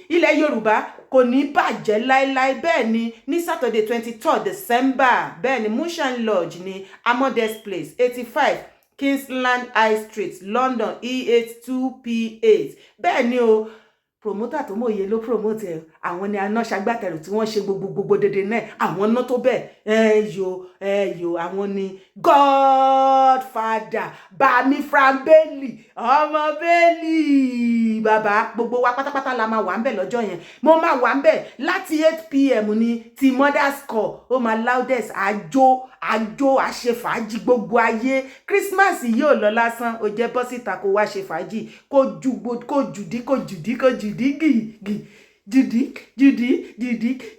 Ilẹ̀ Yorùbá kò ní bàjẹ́ láíláí. Bẹ́ẹ̀ ni ní Saturday 23 December bẹ́ẹ̀ ni Moonshine Lodge ní Amodes Place 85 Kingsland High Street London E82P8. Bẹ́ẹ̀ ni o, promoter tó mòye ló promote ẹ, àwọn ni aná ṣagbátẹrù tí wọ́n ṣe gbogbo dédé náà, àwọn ná tó bẹ́ẹ̀ yo àwọn ni Godfather Bami from Bailey, ọmọ Bailey. Bàbá gbogbo wa pátápátá la máa wà ńbẹ̀ lọ́jọ́ yẹn. Mo máa wà ńbẹ̀ láti 8 PM ní ti Mother's Call. Ó máa loudest àjò àṣefàájì gbogbo ayé. Christmas yìí ò lọ lásán, ó jẹ́ bọ́ síta kó wá ṣe fàájì, kó jùdí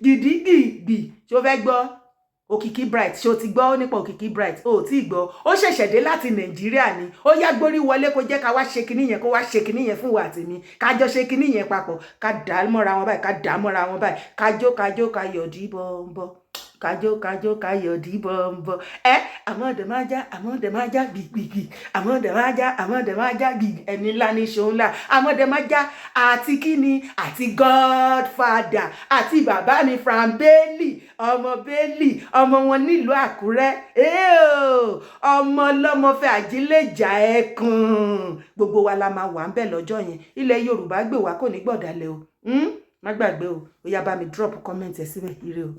gidi. Ṣó fẹ́ gbọ́ Òkìkí Bright? Ṣó ti gbọ́ nípa Òkìkí Bright? Ó ti gbọ́. Ó ṣẹ̀ṣẹ̀ dé láti Nàìjíríà ni. Ó yá gbórí wọlé kó jẹ́ ká wá ṣe kinní yẹn, kó wá ṣe kinní yẹn fún wa àtèmi. Ká jọ ṣe kinní yẹn papọ̀, ká dà mọ́ra wọn báyìí, kájó káyọ̀dí bọ̀m̀bọ̀. Kájó káyọ̀dí bọ̀m̀bọ̀. Àmọ́dé máa já gbìgbìgbì. Àmọ́dé máa já gbìgbì. Ẹni ńlá ní ṣòun ńlá. Àmọ́dé máa já àti kíni àti Godfather àti bàbá mi from Bailey, ọmọ Bailey, ọmọ wọn nílùú Àkúrẹ́. Ọmọ ọlọ́mọ fẹ́ àjílẹ̀jà ẹkùn. Gbogbo wa la máa wà ńbẹ̀ lọ́jọ́ yẹn. Ilẹ̀ Yorùbá gbè wá kò ní gbọ̀dálẹ̀ o. Má gbàgbé o. Ó yá bá mi drop comment ẹ síbẹ̀. Ire o.